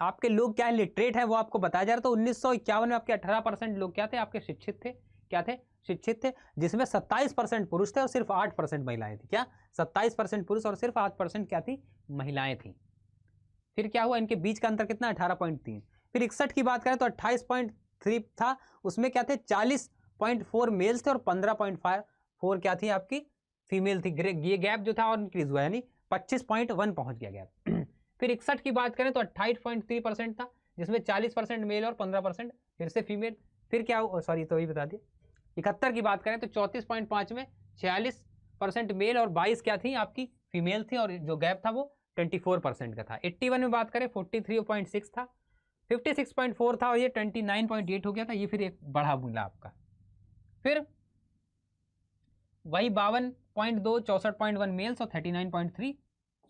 आपके लोग क्या है लिटरेट है वो आपको बताया जा रहा था। 1951 में आपके 18% लोग क्या थे आपके शिक्षित थे, क्या थे शिक्षित थे, जिसमें 27% पुरुष थे और सिर्फ 8% महिलाएं थी। क्या 27% पुरुष और सिर्फ 8% क्या थी महिलाएं थी। फिर क्या हुआ इनके बीच का अंतर कितना 18.3। फिर 61 की बात करें तो 28.3 था, उसमें क्या थे 40.4 मेल्स थे और 15.4 क्या थी आपकी फीमेल थी। ये गैप जो था और इंक्रीज हुआ यानी 25.1 पहुंच गया गैप। फिर 61 की बात करें तो 28.3% था, जिसमें 40% मेल और 15% फिर से फीमेल। फिर क्या हुआ, सॉरी तो वही बता दिए। 71 की बात करें तो 34.5 में 46% मेल और 22 क्या थी आपकी फीमेल थी, और जो गैप था वो 24% का था। 81 में बात करें 43.6 था, 56.4 था और ये 29.8 हो गया था, ये फिर एक बढ़ा मिला आपका। फिर वही 52.2 64.1 मेल्स और 39.3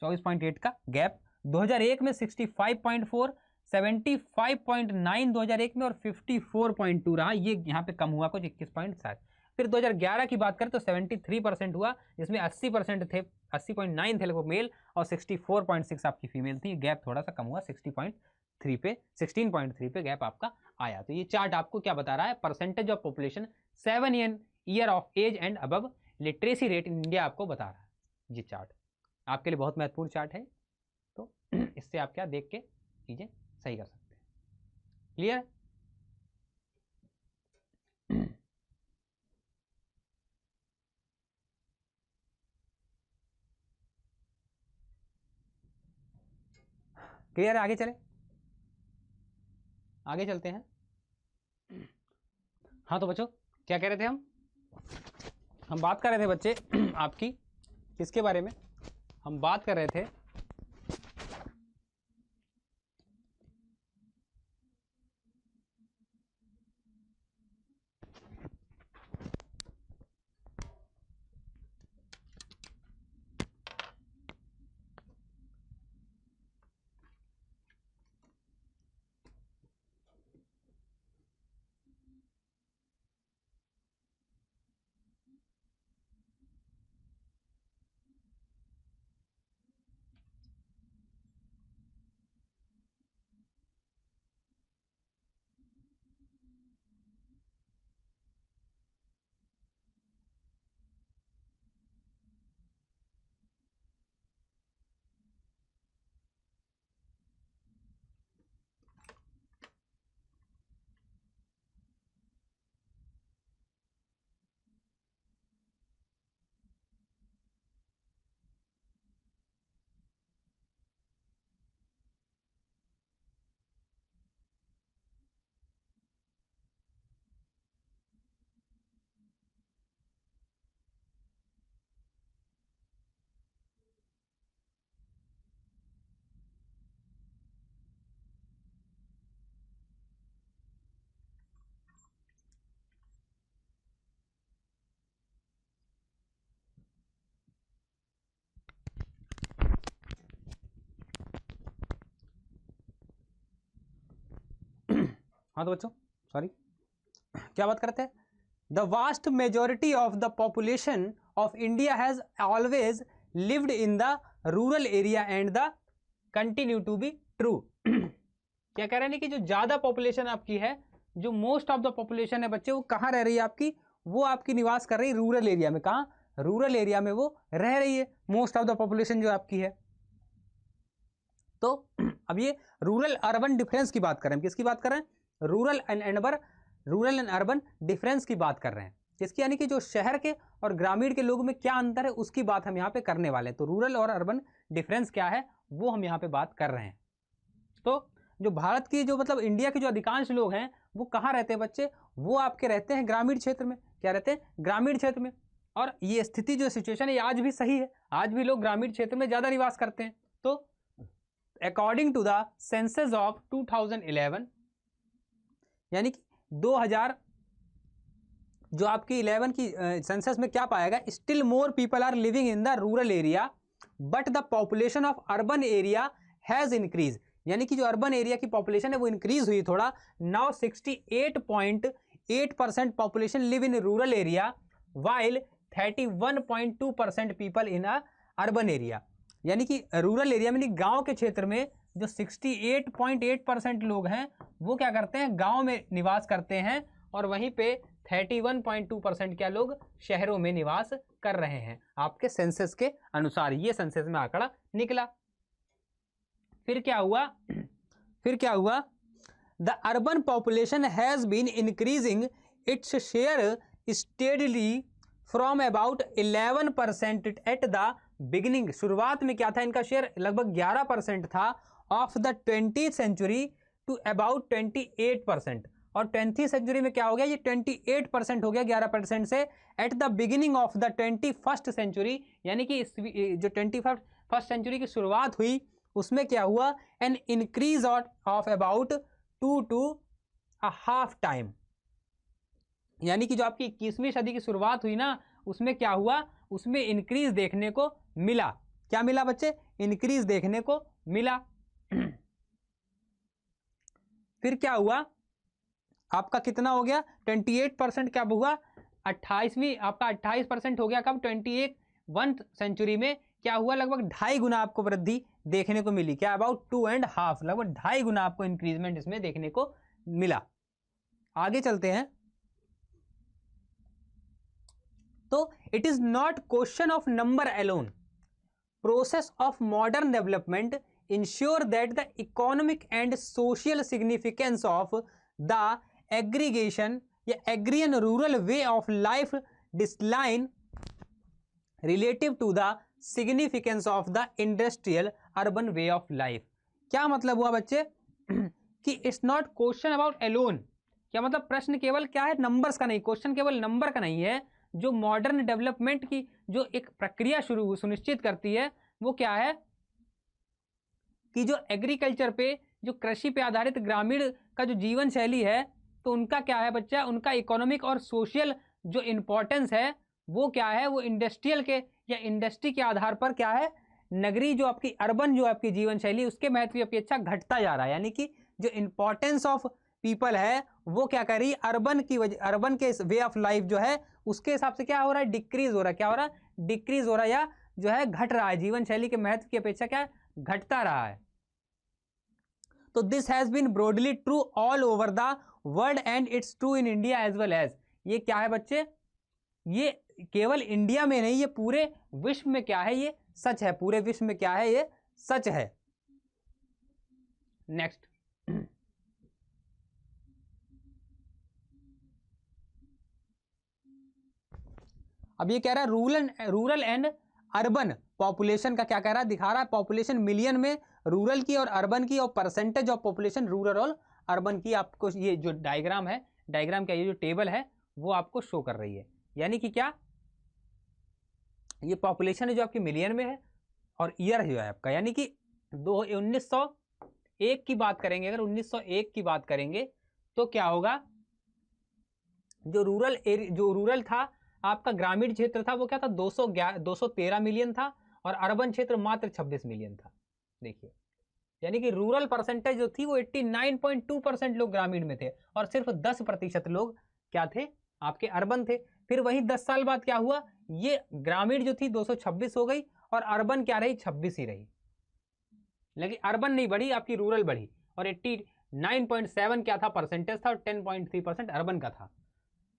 24.8 का गैप। 2001 में 65.4 75.9 2001 में और 54.2 रहा, ये यहाँ पे कम हुआ कुछ 21.7। फिर 2011 की बात करें तो 73% हुआ, जिसमें 80% थे 80.9 थे लगभग मेल और 64.6 आपकी फीमेल थी। गैप थोड़ा सा कम हुआ 60.3 पे 16.3 पे गैप आपका आया। तो ये चार्ट आपको क्या बता रहा है percentage of population 7 year of age and above literacy rate in India आपको बता रहा है। ये चार्ट आपके लिए बहुत महत्वपूर्ण चार्ट है, तो इससे आप क्या देख के चीजें सही कर सकते हैं। क्लियर? क्लियर है? आगे चले, आगे चलते हैं। हाँ तो बच्चों क्या कह रहे थे हम बात कर रहे थे बच्चे आपकी किसके बारे में हम बात कर रहे थे, हाँ तो बच्चों सॉरी क्या बात करते हैं, the vast majority of the population of India has always lived in the rural area and the continue to be true. क्या कह रहे हैं कि जो ज्यादा पॉपुलेशन आपकी है, जो मोस्ट ऑफ द पॉपुलेशन है बच्चे, वो कहाँ रह रही है आपकी, वो आपकी निवास कर रही है रूरल एरिया में। कहाँ? रूरल एरिया में वो रह रही है मोस्ट ऑफ द पॉपुलेशन जो आपकी है। तो अब ये रूरल अर्बन डिफरेंस की बात कर रहे हैं, किसकी बात कर रहे हैं? रूरल एंड अर्बन डिफरेंस की बात कर रहे हैं, जिसकी यानी कि जो शहर के और ग्रामीण के लोगों में क्या अंतर है उसकी बात हम यहाँ पे करने वाले हैं। तो रूरल और अर्बन डिफरेंस क्या है वो हम यहाँ पे बात कर रहे हैं। तो जो भारत की जो मतलब इंडिया के जो अधिकांश लोग हैं वो कहाँ रहते हैं बच्चे, वो आपके रहते हैं ग्रामीण क्षेत्र में। क्या रहते हैं? ग्रामीण क्षेत्र में। और ये स्थिति जो सिचुएशन है आज भी सही है, आज भी लोग ग्रामीण क्षेत्र में ज्यादा निवास करते हैं। तो according to the census of 2011 यानी कि 2000 जो आपकी 11 की सेंसस में क्या पाएगा, still more people are living in the rural area but the population of urban area has increase. यानी कि जो अर्बन एरिया की पॉपुलेशन है वो इंक्रीज हुई थोड़ा। Now 68.8% population live in rural area while 31.2% people in a urban area. यानी कि रूरल एरिया में गांव के क्षेत्र में जो 68.8% लोग हैं वो क्या करते हैं, गांव में निवास करते हैं, और वहीं पे 31.2% क्या लोग शहरों में निवास कर रहे हैं, आपके सेंसस के अनुसार। ये सेंसस में आंकड़ा निकला। फिर क्या हुआ, the urban population has been increasing its share steadily from about 11% at the beginning. शुरुआत में क्या था, इनका शेयर लगभग 11% था of the 20th century to about 28%, और 20th सेंचुरी में क्या हो गया, ये 28% हो गया 11% से at the beginning of the 21st century. यानी कि जो 21st सेंचुरी की शुरुआत हुई उसमें क्या हुआ, an increase of about 2.5 time. यानी कि जो आपकी 21वीं सदी की शुरुआत हुई ना, उसमें क्या हुआ, उसमें इंक्रीज देखने को मिला। क्या मिला बच्चे, इंक्रीज देखने को मिला। फिर क्या हुआ, आपका कितना हो गया, 28% क्या हुआ, 28वीं आपका 28% हो गया कब, 21st सेंचुरी में क्या हुआ, लगभग 2.5 गुना आपको वृद्धि देखने को मिली। क्या, अबाउट 2.5, लगभग 2.5 गुना आपको इंक्रीजमेंट इसमें देखने को मिला। आगे चलते हैं। तो it is not question of number alone, process of modern development ensure that the economic and social significance of the aggregation या agrarian rural way of life decline relative to the significance of the industrial urban way of life. क्या मतलब हुआ बच्चे कि it's not question about alone. क्या मतलब, प्रश्न केवल क्या है, नंबर्स का नहीं, क्वेश्चन केवल नंबर का नहीं है। जो मॉडर्न डेवलपमेंट की जो एक प्रक्रिया सुनिश्चित करती है वो क्या है कि जो एग्रीकल्चर पे, जो कृषि पे आधारित ग्रामीण का जो जीवन शैली है, तो उनका क्या है बच्चा, उनका इकोनॉमिक और सोशल जो इंपॉर्टेंस है वो क्या है, वो इंडस्ट्रियल के या इंडस्ट्री के आधार पर क्या है, नगरी जो आपकी अर्बन जो आपकी जीवन शैली उसके महत्व की अपेक्षा घटता जा रहा है। यानी कि जो इंपॉर्टेंस ऑफ पीपल है वो क्या कर रही है, अर्बन की वजह, अर्बन के वे ऑफ लाइफ जो है उसके हिसाब से क्या हो रहा है, डिक्रीज हो रहा है। क्या हो रहा है, डिक्रीज हो रहा है, या जो है घट रहा है, जीवन शैली के महत्व की अपेक्षा क्या घटता रहा है। तो this has been broadly true all over the world and it's true in India as well as. ये क्या है बच्चे, ये केवल इंडिया में नहीं, ये पूरे विश्व में क्या है, ये सच है, पूरे विश्व में क्या है, ये सच है। नेक्स्ट, अब ये कह रहा है रूरल एंड अर्बन पॉपुलेशन का क्या कह रहा है, दिखा रहा है पॉपुलेशन मिलियन में रूरल की और अर्बन की, और परसेंटेज ऑफ पॉपुलेशन रूरल और अर्बन की। आपको ये जो डायग्राम है, डायग्राम क्या, ये जो टेबल है वो आपको शो कर रही है। यानी कि क्या, ये पॉपुलेशन है जो आपकी मिलियन में है, और ईयर जो है आपका, यानी कि 1901 की बात करेंगे, अगर 1901 की बात करेंगे तो क्या होगा, जो रूरल था आपका, ग्रामीण क्षेत्र था वो क्या था, 213 मिलियन था, और अर्बन क्षेत्र मात्र 26 मिलियन था। देखिए, यानी कि रूरल परसेंटेज जो थी वो 89.2% लोग ग्रामीण में थे, और सिर्फ 10% लोग क्या थे, आपके अर्बन थे। फिर वही 10 साल बाद क्या हुआ, ये ग्रामीण जो थी 226 हो गई, और अर्बन क्या रही, 26 ही रही। लेकिन अर्बन नहीं बढ़ी, आपकी रूरल बढ़ी, और 89.7 क्या था परसेंटेज था, और 10.3% अर्बन का था।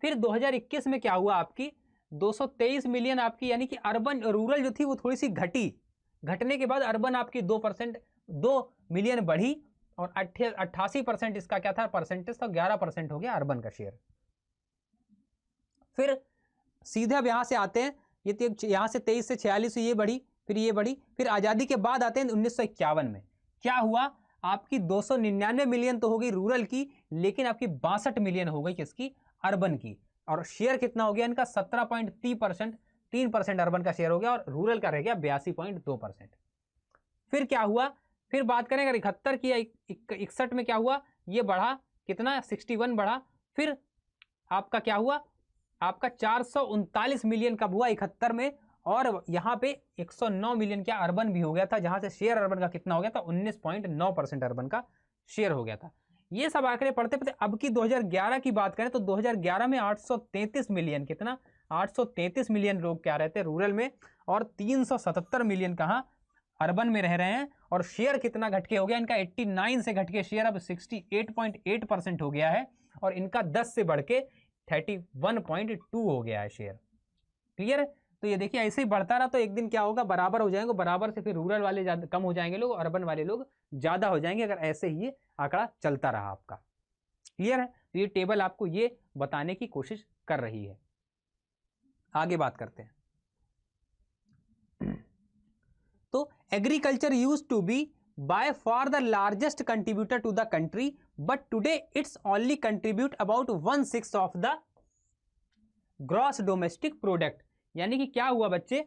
फिर 2021 में क्या हुआ, आपकी 223 मिलियन आपकी, यानी कि अर्बन, रूरल जो थी वो थोड़ी सी घटने के बाद अर्बन आपकी 2 मिलियन बढ़ी, और 88% इसका क्या था परसेंटेज था, 11% हो गया अर्बन का शेयर। फिर सीधे अब यहां से आते हैं, ये यहां से 23 से 46 ये बढ़ी, फिर ये बढ़ी। फिर आजादी के बाद आते हैं 1951 में, क्या हुआ, आपकी 299 मिलियन तो हो गई रूरल की, लेकिन आपकी 62 मिलियन हो गई किसकी, अर्बन की। और शेयर कितना हो गया इनका, 17.3%, 3% अर्बन का शेयर हो गया, और रूरल का रह गया 82.2%। फिर क्या हुआ, फिर बात करें अगर 71 की या 61 में क्या हुआ, ये बढ़ा कितना, 61 बढ़ा। फिर आपका क्या हुआ, आपका 439 मिलियन कब हुआ, 71 में, और यहाँ पे 109 मिलियन क्या अर्बन भी हो गया था, जहां से शेयर अर्बन का कितना हो गया था 19.9% अर्बन का शेयर हो गया था। ये सब आंकड़े पढ़ते पढ़ते अब की 2011 की बात करें तो 2011 में 833 मिलियन, कितना 833 मिलियन लोग क्या रहते हैं रूरल में, और 377 मिलियन कहाँ अर्बन में रह रहे हैं। और शेयर कितना घट के हो गया इनका, 89 से घट के शेयर अब 68.8% हो गया है, और इनका 10 से बढ़ के 31.2 हो गया है शेयर। क्लियर है? तो ये देखिए ऐसे ही बढ़ता रहा तो एक दिन क्या होगा, बराबर हो जाएंगे, बराबर से फिर रूरल वाले ज्यादा कम हो जाएंगे लोग, अर्बन वाले लोग ज्यादा हो जाएंगे, अगर ऐसे ही आंकड़ा चलता रहा आपका। क्लियर है? तो ये टेबल आपको ये बताने की कोशिश कर रही है। आगे बात करते हैं। तो agriculture used to be by far the largest contributor to the country, but today it's only contribute about 1/6 of the gross domestic product। यानी कि क्या हुआ बच्चे,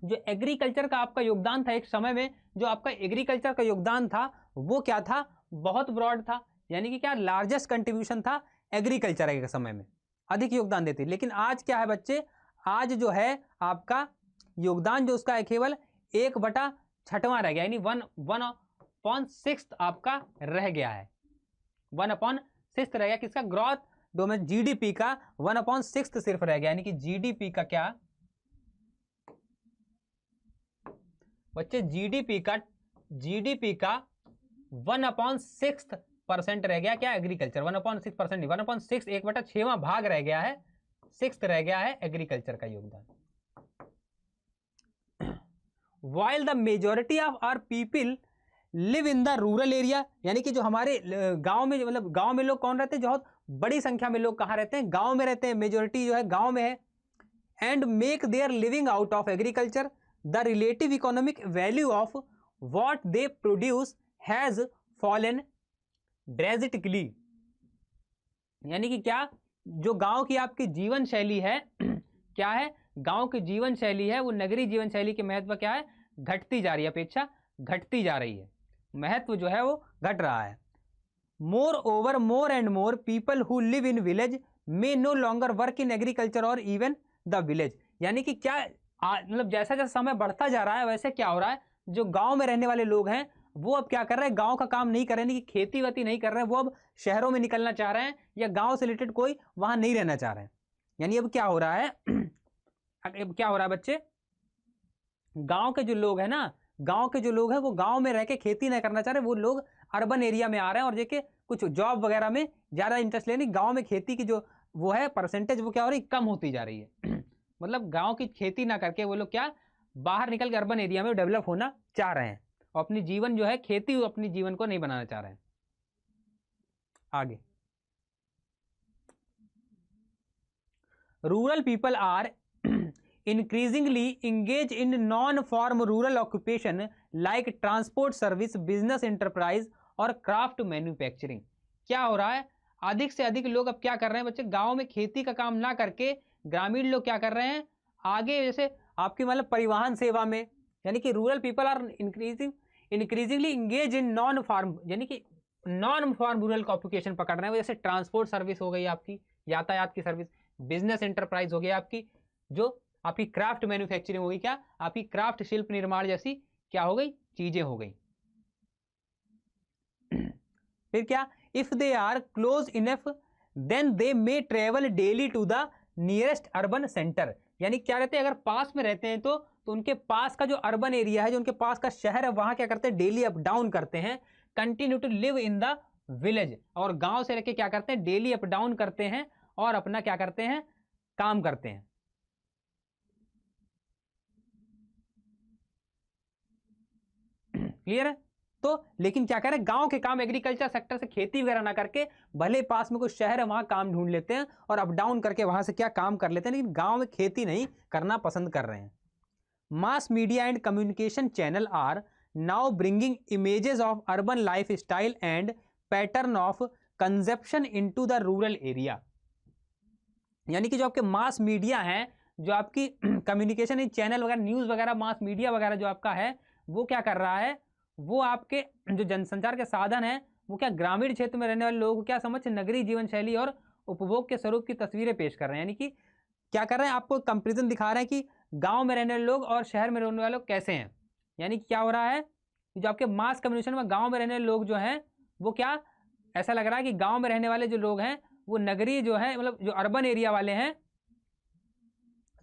जो एग्रीकल्चर का आपका योगदान था एक समय में, जो आपका एग्रीकल्चर का योगदान था वो क्या था, बहुत ब्रॉड था, यानी कि क्या लार्जेस्ट कंट्रीब्यूशन था एग्रीकल्चर के समय में, अधिक योगदान देती। लेकिन आज क्या है बच्चे, आज जो है आपका योगदान जो उसका है केवल 1/6 रह गया, यानी 1/6 आपका रह गया है, 1/6 रह गया किसका, ग्रोथ डोमेस्टिक जीडीपी का 1/6 सिर्फ रह गया, यानी कि जीडीपी का क्या बच्चे, जीडीपी का 1/6% रह गया क्या, एग्रीकल्चर 1/6% नहीं, 1/6 1/6वां भाग रह गया है, 6 रह गया है एग्रीकल्चर का योगदान। While the majority of our people live in the rural area, यानी कि जो हमारे गांव में, मतलब गांव में लोग कौन रहते हैं, बहुत बड़ी संख्या में लोग कहाँ रहते हैं, गांव में रहते हैं, मेजोरिटी जो है गांव में है। And make their living out of agriculture, the relative economic value of what they produce has fallen drastically. यानी कि क्या, जो गांव की आपकी जीवन शैली है क्या है, गांव की जीवन शैली है वो नगरीय जीवन शैली के महत्व क्या है, घटती जा रही है, अपेक्षा घटती जा रही है, महत्व जो है वो घट रहा है। Moreover more and more people who live in village may no longer work in agriculture और इवन द विलेज। यानी कि क्या, मतलब जैसा जैसा समय बढ़ता जा रहा है वैसे क्या हो रहा है, जो गांव में रहने वाले लोग हैं वो अब क्या कर रहे हैं, गांव का काम नहीं कर रहे हैं, कि खेती वेती नहीं कर रहे हैं, वो अब शहरों में निकलना चाह रहे हैं, या गांव से रिलेटेड कोई वहां नहीं रहना चाह रहे हैं। यानी अब क्या हो रहा है अब क्या हो रहा है बच्चे, गांव के जो लोग हैं ना, गांव के जो लोग हैं वो गांव में रह के खेती नहीं करना चाह रहे, वो लोग अर्बन एरिया में आ रहे हैं, और देखिए कुछ जॉब वगैरह में ज्यादा इंटरेस्ट लेने, गांव में खेती की जो वो है परसेंटेज वो क्या हो रही, कम होती जा रही है मतलब गांव की खेती ना करके वो लोग क्या बाहर निकल के अर्बन एरिया में डेवलप होना चाह रहे हैं, और अपनी जीवन जो है खेती, अपनी जीवन को नहीं बनाना चाह रहे हैं। आगे, rural people are increasingly engage in non-farm rural occupation like transport service, business enterprise और craft manufacturing। क्या हो रहा है, अधिक से अधिक लोग अब क्या कर रहे हैं बच्चे, गांव में खेती का काम ना करके ग्रामीण लोग क्या कर रहे हैं आगे, जैसे आपकी मतलब परिवहन सेवा में, यानी कि rural people are increasingly engage in non farm, यानी कि नॉन फार्म रूरल ऑक्यूपेशन पकड़ रहे हैं, जैसे ट्रांसपोर्ट सर्विस हो गई आपकी, यातायात की सर्विस, बिजनेस एंटरप्राइज हो गई आपकी, जो आपकी क्राफ्ट मैन्युफैक्चरिंग हो गई, क्या आपकी क्राफ्ट शिल्प निर्माण जैसी क्या हो गई चीजें हो गई। फिर क्या, if they are close enough then they may travel daily to the nearest urban centre. यानी क्या रहते हैं, अगर पास में रहते हैं तो उनके पास का जो अर्बन एरिया है, जो उनके पास का शहर है, वहां क्या करते हैं, डेली अप डाउन करते हैं, continue to live in the village, और गांव से लेके क्या करते हैं, डेली अप डाउन करते हैं और अपना क्या करते हैं, काम करते हैं। क्लियर है? तो लेकिन क्या करें, गांव के काम एग्रीकल्चर सेक्टर से खेती वगैरह ना करके, भले पास में कोई शहर है वहां काम ढूंढ लेते हैं और अप डाउन करके वहां से क्या काम कर लेते हैं, लेकिन गांव में खेती नहीं करना पसंद कर रहे हैं। Mass media and communication channel are now bringing images of urban life style and pattern of consumption into the rural area. यानी कि जो आपके मास मीडिया है, जो आपकी कम्युनिकेशन चैनल वगैरह, न्यूज वगैरह, मास मीडिया वगैरह जो आपका है, वो क्या कर रहा है, वो आपके जो जनसंचार के साधन है वो क्या ग्रामीण क्षेत्र में रहने वाले लोगों को क्या समझ नगरीय जीवन शैली और उपभोग के स्वरूप की तस्वीरें पेश कर रहे हैं। यानी कि क्या कर रहे हैं, आपको कंपैरिजन दिखा रहे हैं कि गांव में रहने वाले लोग और शहर में रहने वाले लोग कैसे हैं। यानी कि क्या हो रहा है, जो आपके मास कम्युनिकेशन में गांव में रहने वाले लोग जो हैं वो क्या, ऐसा लग रहा है कि गांव में रहने वाले जो लोग हैं वो नगरीय जो है, मतलब जो अर्बन एरिया वाले हैं,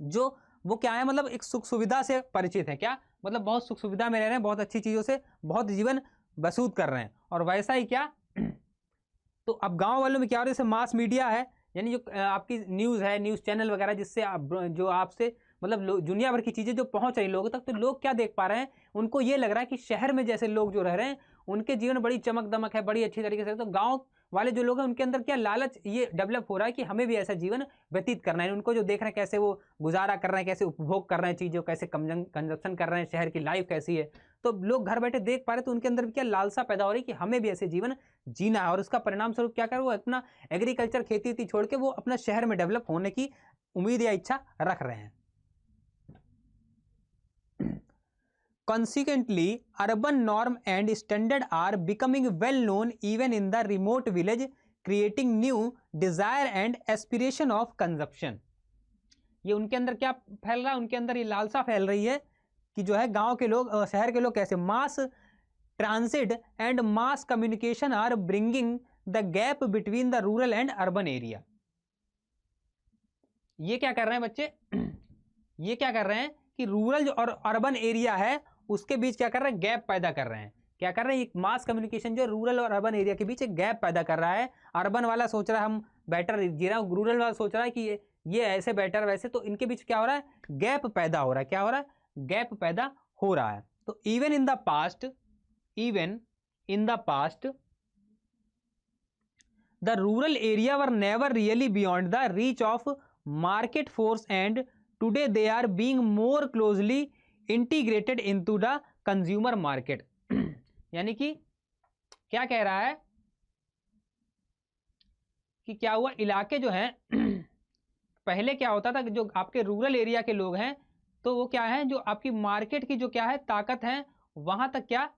जो वो क्या है, मतलब एक सुख सुविधा से परिचित है, क्या मतलब बहुत सुख सुविधा में रह रहे हैं, बहुत अच्छी चीजों से बहुत जीवन बसूत कर रहे हैं। और वैसा ही क्या तो अब गांव वालों में क्या हो रहा है, जैसे मास मीडिया है, यानी जो आपकी न्यूज़ है, न्यूज़ चैनल वगैरह, जिससे आप जो आपसे मतलब दुनिया भर की चीज़ें जो पहुंच रही लोगों तक, तो लोग क्या देख पा रहे हैं, उनको ये लग रहा है कि शहर में जैसे लोग जो रह रहे हैं उनके जीवन बड़ी चमक दमक है, बड़ी अच्छी तरीके से। तो गांव वाले जो लोग हैं उनके अंदर क्या लालच ये डेवलप हो रहा है कि हमें भी ऐसा जीवन व्यतीत करना है। उनको जो देख रहे हैं कैसे वो गुजारा कर रहे हैं, कैसे उपभोग कर रहे हैं चीज़ों, कैसे कंजप्शन कर रहे हैं, शहर की लाइफ कैसी है, तो लोग घर बैठे देख पा रहे हैं, तो उनके अंदर भी क्या लालसा पैदा हो रही है कि हमें भी ऐसे जीवन जीना है। और उसका परिणाम स्वरूप क्या कर, वो अपना एग्रीकल्चर खेती वेती छोड़ के वो अपना शहर में डेवलप होने की उम्मीद या इच्छा रख रहे हैं। Consequently, urban norm and standard are becoming well known even in the remote village, creating new desire and aspiration of consumption. ये उनके अंदर क्या फैल रहा है, उनके अंदर ये लालसा फैल रही है कि जो है गांव के लोग, शहर के लोग कैसे mass transit and mass communication are bringing the gap between the rural and urban area. ये क्या कर रहे हैं बच्चे, ये क्या कर रहे हैं कि रूरल और अर्बन एरिया है उसके बीच क्या कर रहे हैं, गैप पैदा कर रहे हैं। क्या कर रहे हैं, ये मास कम्युनिकेशन जो रूरल और अर्बन एरिया के बीच एक गैप पैदा कर रहा है। अर्बन वाला सोच रहा है हम बेटर जी रहा हूँ, रूरल वाला सोच रहा है कि ये ऐसे बेटर वैसे, तो इनके बीच क्या हो रहा है, गैप पैदा हो रहा है। क्या हो रहा है, गैप पैदा हो रहा है। तो even in the past, even in the past, the rural area were never really beyond the reach of market force, and today they are being more closely integrated into the consumer market. यानी कि क्या कह रहा है कि क्या हुआ, इलाके जो हैं पहले क्या होता था कि जो आपके रूरल एरिया के लोग हैं तो वो क्या है, जो आपकी मार्केट की जो क्या है ताकत है, वहां तक क्या,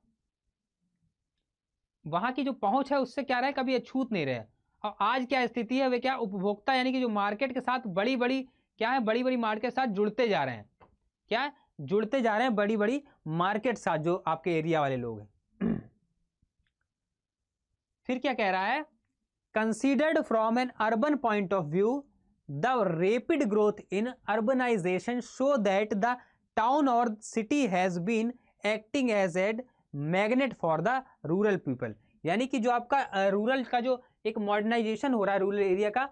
वहां की जो पहुंच है उससे क्या रहे, कभी अछूत नहीं रहे। और आज क्या स्थिति है, वे क्या उपभोक्ता यानी कि जो मार्केट के साथ बड़ी बड़ी क्या है, बड़ी बड़ी मार्केट के साथ जुड़ते जा रहे हैं। क्या है, जुड़ते जा रहे हैं बड़ी बड़ी मार्केट साथ, जो आपके एरिया वाले लोग हैं। फिर क्या कह रहा है, considered from an urban point of view the rapid growth in urbanization show that the town or city has been acting as ad magnet for the rural people. यानी कि जो आपका रूरल का जो एक मॉडर्नाइजेशन हो रहा है रूरल एरिया का,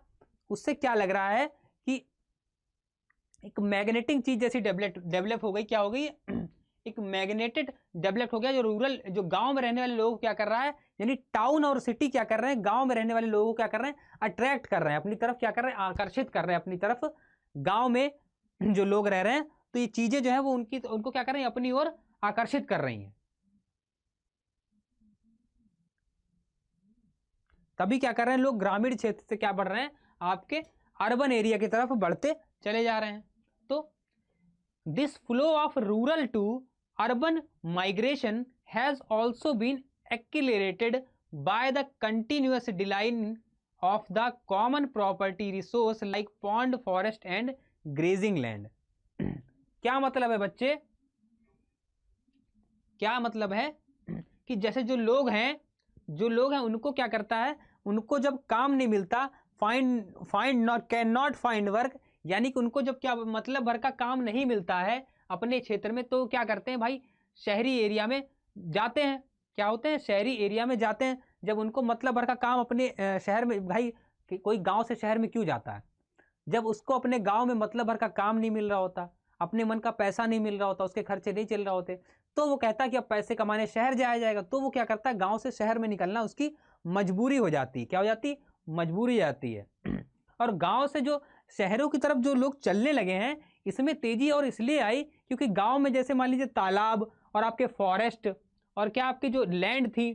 उससे क्या लग रहा है कि एक मैग्नेटिक चीज जैसी डेवलप हो गई। क्या हो गई, एक मैग्नेटेड डेवलप हो गया, जो रूरल जो गांव में रहने वाले लोग क्या कर रहा है, यानी टाउन और सिटी क्या कर रहे हैं, गांव में रहने वाले लोगों को क्या कर रहे हैं, अट्रैक्ट कर रहे हैं अपनी तरफ, क्या कर रहे हैं, आकर्षित कर रहे हैं अपनी तरफ। गांव में जो लोग रह रहे हैं तो ये चीजें जो है वो उनको क्या कर रही हैं, अपनी ओर आकर्षित कर रही हैं। तभी क्या कर रहे हैं, लोग ग्रामीण क्षेत्र से क्या बढ़ रहे हैं, आपके अर्बन एरिया की तरफ बढ़ते चले जा रहे हैं। तो this flow of rural to urban migration has also been accelerated by the continuous decline of the common property resource like pond, forest and grazing land. क्या मतलब है बच्चे, क्या मतलब है कि जैसे जो लोग हैं उनको क्या करता है, उनको जब काम नहीं मिलता, find not can not find work, यानी कि उनको जब क्या मतलब भर का काम नहीं मिलता है अपने क्षेत्र में, तो क्या करते हैं भाई, शहरी एरिया में जाते हैं। क्या होते हैं, शहरी एरिया में जाते हैं। जब उनको मतलब भर का काम अपने शहर में, भाई कोई गांव से शहर में क्यों जाता है, जब उसको अपने गांव में मतलब भर का काम नहीं मिल रहा होता, अपने मन का पैसा नहीं मिल रहा होता, उसके खर्चे नहीं चल रहे होते, तो वो कहता है कि अब पैसे कमाने शहर जाया जाएगा। तो वो क्या करता है, गांव से शहर में निकलना उसकी मजबूरी हो जाती है। क्या हो जाती, मजबूरी हो जाती है। और गांव से जो शहरों की तरफ जो लोग चलने लगे हैं, इसमें तेजी और इसलिए आई क्योंकि गांव में जैसे मान लीजिए तालाब और आपके फॉरेस्ट और क्या आपकी जो लैंड थी,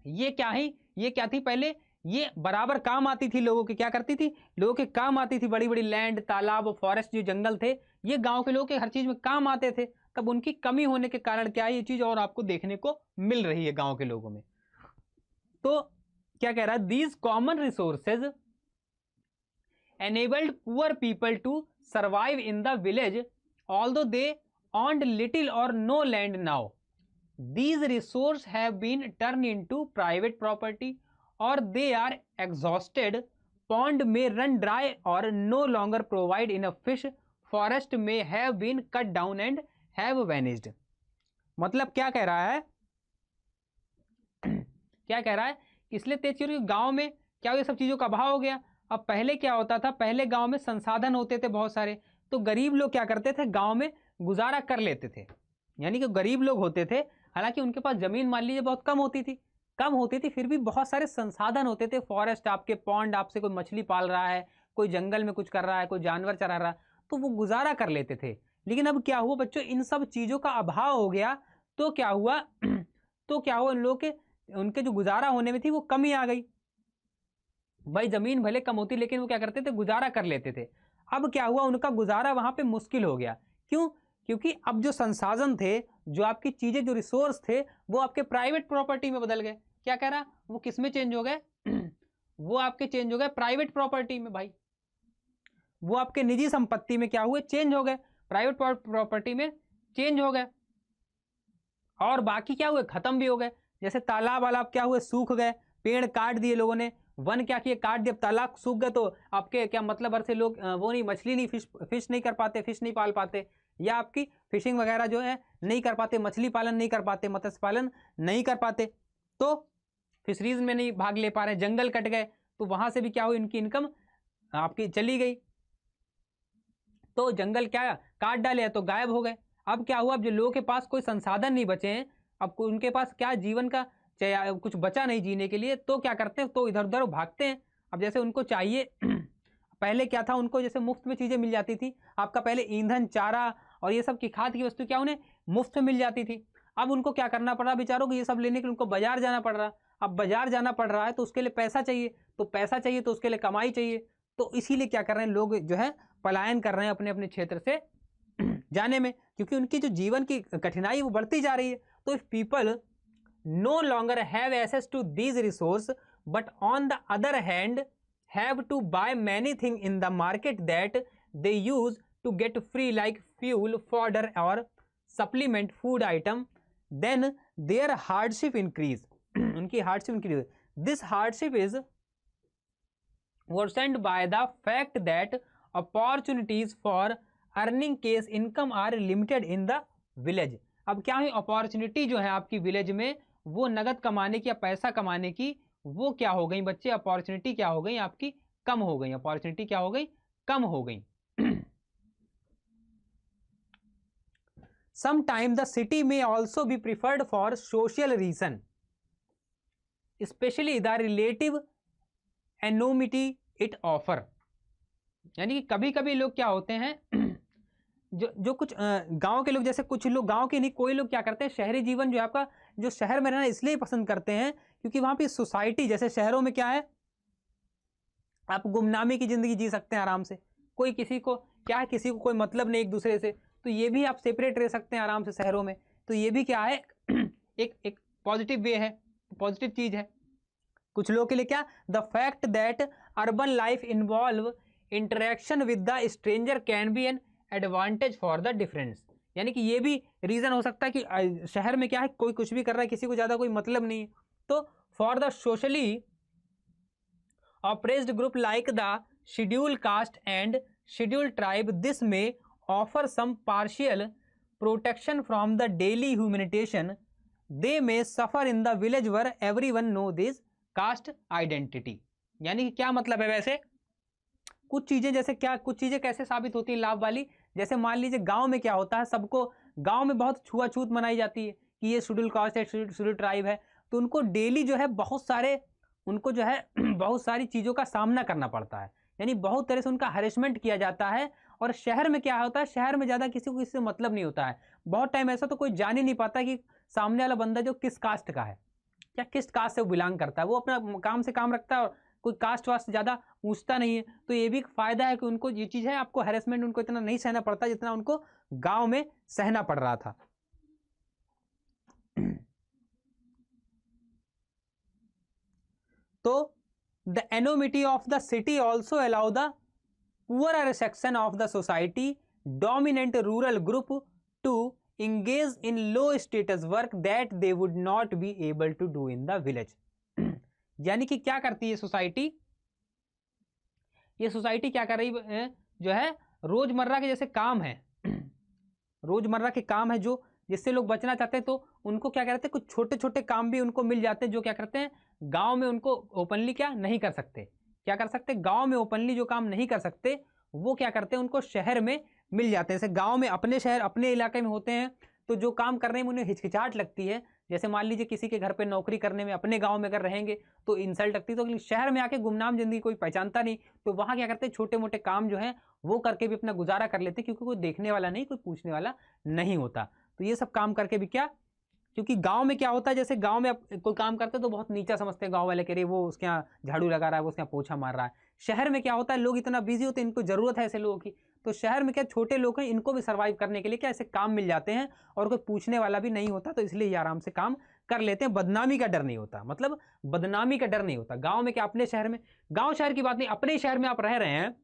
ये क्या थी पहले, ये बराबर काम आती थी लोगों के, क्या करती थी, लोगों के काम आती थी। बड़ी बड़ी लैंड, तालाब, फॉरेस्ट, जो जंगल थे, ये गांव के लोगों के हर चीज में काम आते थे। तब उनकी कमी होने के कारण क्या है, ये चीज और आपको देखने को मिल रही है गांव के लोगों में। तो क्या कह रहा है, these common resources enabled poor people to survive in the village although they owned little or no land now. These resources have been turned into private property or they are exhausted. Pond may run dry or no longer provide enough fish. Forest may have been cut down and have vanished. मतलब क्या कह रहा है क्या कह रहा है, इसलिए तेज चोरी गांव में क्या ये सब चीजों का अभाव हो गया। अब पहले क्या होता था, पहले गांव में संसाधन होते थे बहुत सारे, तो गरीब लोग क्या करते थे, गांव में गुजारा कर लेते थे। यानी कि गरीब लोग होते थे, हालांकि उनके पास जमीन मान लीजिए बहुत कम होती थी, फिर भी बहुत सारे संसाधन होते थे। फॉरेस्ट आपके, पॉन्ड आपसे, कोई मछली पाल रहा है, कोई जंगल में कुछ कर रहा है, कोई जानवर चरा रहा है, तो वो गुजारा कर लेते थे। लेकिन अब क्या हुआ बच्चों, इन सब चीजों का अभाव हो गया, तो क्या हुआ उन लोगों के, उनके जो गुजारा होने में थी वो कमी आ गई। भाई जमीन भले कम होती लेकिन वो क्या करते थे, गुजारा कर लेते थे। अब क्या हुआ, उनका गुजारा वहां पे मुश्किल हो गया। क्यों? क्योंकि अब जो संसाधन थे, जो आपकी चीजें, जो रिसोर्स थे, वो आपके प्राइवेट प्रॉपर्टी में बदल गए। क्या कह रहा, वो किस में चेंज हो गए वो आपके चेंज हो गए प्राइवेट प्रॉपर्टी में। भाई वो आपके निजी संपत्ति में क्या हुए, चेंज हो गए, प्राइवेट प्रॉपर्टी में चेंज हो गए। और बाकी क्या हुए, खत्म भी हो गए। जैसे तालाब वालाब क्या हुए, सूख गए, पेड़ काट दिए लोगों ने, वन क्या किए, काट दिए, तालाब सूख गए, तो आपके क्या मतलब भर से लोग वो नहीं, मछली नहीं, फिश नहीं कर पाते, फिश नहीं पाल पाते, या आपकी फिशिंग वगैरह जो है नहीं कर पाते, मछली पालन नहीं कर पाते, मत्स्य पालन नहीं कर पाते, तो फिशरीज में नहीं भाग ले पा रहे, जंगल कट गए, तो वहां से भी क्या हुई, इनकी इनकम आपकी चली गई। तो जंगल क्या काट डाले तो गायब हो गए। अब क्या हुआ, अब जो लोगों के पास कोई संसाधन नहीं बचे हैं, अब उनके पास क्या जीवन का कुछ बचा नहीं जीने के लिए, तो क्या करते हैं, तो इधर उधर भागते हैं। अब जैसे उनको चाहिए पहले क्या था, उनको जैसे मुफ्त में चीजें मिल जाती थी, आपका पहले ईंधन, चारा और ये सब की खाद की वस्तु क्या उन्हें मुफ्त में मिल जाती थी। अब उनको क्या करना पड़ रहा बेचारों को, ये सब लेने के लिए उनको बाजार जाना पड़ रहा। अब बाजार जाना पड़ रहा है तो उसके लिए पैसा चाहिए, तो पैसा चाहिए तो उसके लिए कमाई चाहिए, तो इसीलिए क्या कर रहे हैं लोग, जो है पलायन कर रहे हैं अपने अपने क्षेत्र से जाने में, क्योंकि उनकी जो जीवन की कठिनाई वो बढ़ती जा रही है। तो if people no longer have access to these resources but on the other hand have to buy many things in the market that they use to get free like fuel, fodder or supplement food item, then their hardship increase उनकी hardship increase. This hardship is worsened by the fact that opportunities for earning cash income are limited in the village. अब क्या है, opportunity जो है आपकी village में, वो नगद कमाने की या पैसा कमाने की, वो क्या हो गई बच्चे, अपॉर्चुनिटी क्या हो गई आपकी, कम हो गई, अपॉर्चुनिटी क्या हो गई, कम हो गई। Sometime the city may also be preferred for social reason, especially the relative anonymity it offer. यानी कि कभी कभी लोग क्या होते हैं जो कुछ गांव के लोग, जैसे कुछ लोग गांव के नहीं, कोई लोग क्या करते हैं, शहरी जीवन जो है आपका, जो शहर में रहना इसलिए पसंद करते हैं क्योंकि वहां पे सोसाइटी, जैसे शहरों में क्या है, आप गुमनामी की जिंदगी जी सकते हैं आराम से, कोई किसी को क्या है, किसी को कोई मतलब नहीं एक दूसरे से, तो ये भी आप सेपरेट रह सकते हैं आराम से शहरों में, तो ये भी क्या है एक पॉजिटिव वे है, पॉजिटिव चीज है कुछ लोगों के लिए। क्या, the fact that urban life involve interaction with the stranger can be an advantage for the difference. यानी कि ये भी रीजन हो सकता है कि शहर में क्या है, कोई कुछ भी कर रहा है, किसी को ज्यादा कोई मतलब नहीं है, तो for the socially oppressed group like the scheduled caste and scheduled tribe, this may offer some partial protection from the daily humiliation they may suffer in the village where everyone know this caste identity. यानी कि क्या मतलब है, वैसे कुछ चीजें, जैसे क्या, कुछ चीजें कैसे साबित होती है लाभ वाली, जैसे मान लीजिए गांव में क्या होता है, सबको गांव में बहुत छुआछूत मनाई जाती है कि ये शेड्यूल कास्ट है, शेड्यूल ट्राइब है, तो उनको डेली जो है बहुत सारे, उनको जो है बहुत सारी चीज़ों का सामना करना पड़ता है, यानी बहुत तरह से उनका हरेसमेंट किया जाता है। और शहर में क्या होता है, शहर में ज़्यादा किसी को किसी से मतलब नहीं होता है, बहुत टाइम ऐसा तो कोई जान ही नहीं पाता कि सामने वाला बंदा जो किस कास्ट का है, क्या किस कास्ट से वो बिलोंग करता है, वो अपना काम से काम रखता है और कोई कास्ट वास्ट ज़्यादा पूछता नहीं है। तो ये भी एक फ़ायदा है कि उनको ये चीज़ है, आपको हैरेसमेंट उनको इतना नहीं सहना पड़ता जितना उनको गाँव में सहना पड़ रहा था। तो the anonymity of the city also allow the poorer section of the society dominant rural group to engage in low status work that they would not be able to do in the village। यानी कि क्या करती है society, ये society क्या कर रही है, जो है रोजमर्रा के जैसे काम है, रोजमर्रा के काम है जो जिससे लोग बचना चाहते हैं, तो उनको क्या करते हैं, कुछ छोटे छोटे काम भी उनको मिल जाते हैं जो क्या करते हैं गांव में उनको ओपनली क्या नहीं कर सकते, क्या कर सकते, गांव में ओपनली जो काम नहीं कर सकते वो क्या करते हैं उनको शहर में मिल जाते हैं। जैसे गांव में अपने शहर अपने इलाके में होते हैं तो जो काम करने में उन्हें हिचकिचाहट लगती है, जैसे मान लीजिए किसी के घर पे नौकरी करने में अपने गांव में अगर रहेंगे तो इंसल्ट लगती है, तो शहर में आके गुमनाम जिंदगी कोई पहचानता नहीं, तो वहां क्या करते हैं छोटे मोटे काम जो है वो करके भी अपना गुजारा कर लेते हैं, क्योंकि कोई देखने वाला नहीं, कोई पूछने वाला नहीं होता। तो ये सब काम करके भी क्या, क्योंकि गांव में क्या होता है, जैसे गांव में कोई काम करते हैं तो बहुत नीचा समझते हैं गांव वाले, कह रहे वो उसके यहाँ झाड़ू लगा रहा है, वो उसके यहाँ पोछा मार रहा है। शहर में क्या होता है, लोग इतना बिजी होते हैं, इनको जरूरत है ऐसे लोगों की, तो शहर में क्या छोटे लोग हैं, इनको भी सर्वाइव करने के लिए क्या ऐसे काम मिल जाते हैं और कोई पूछने वाला भी नहीं होता, तो इसलिए ये आराम से काम कर लेते हैं, बदनामी का डर नहीं होता, मतलब बदनामी का डर नहीं होता। गाँव में क्या, अपने शहर में, गाँव शहर की बात नहीं, अपने शहर में आप रह रहे हैं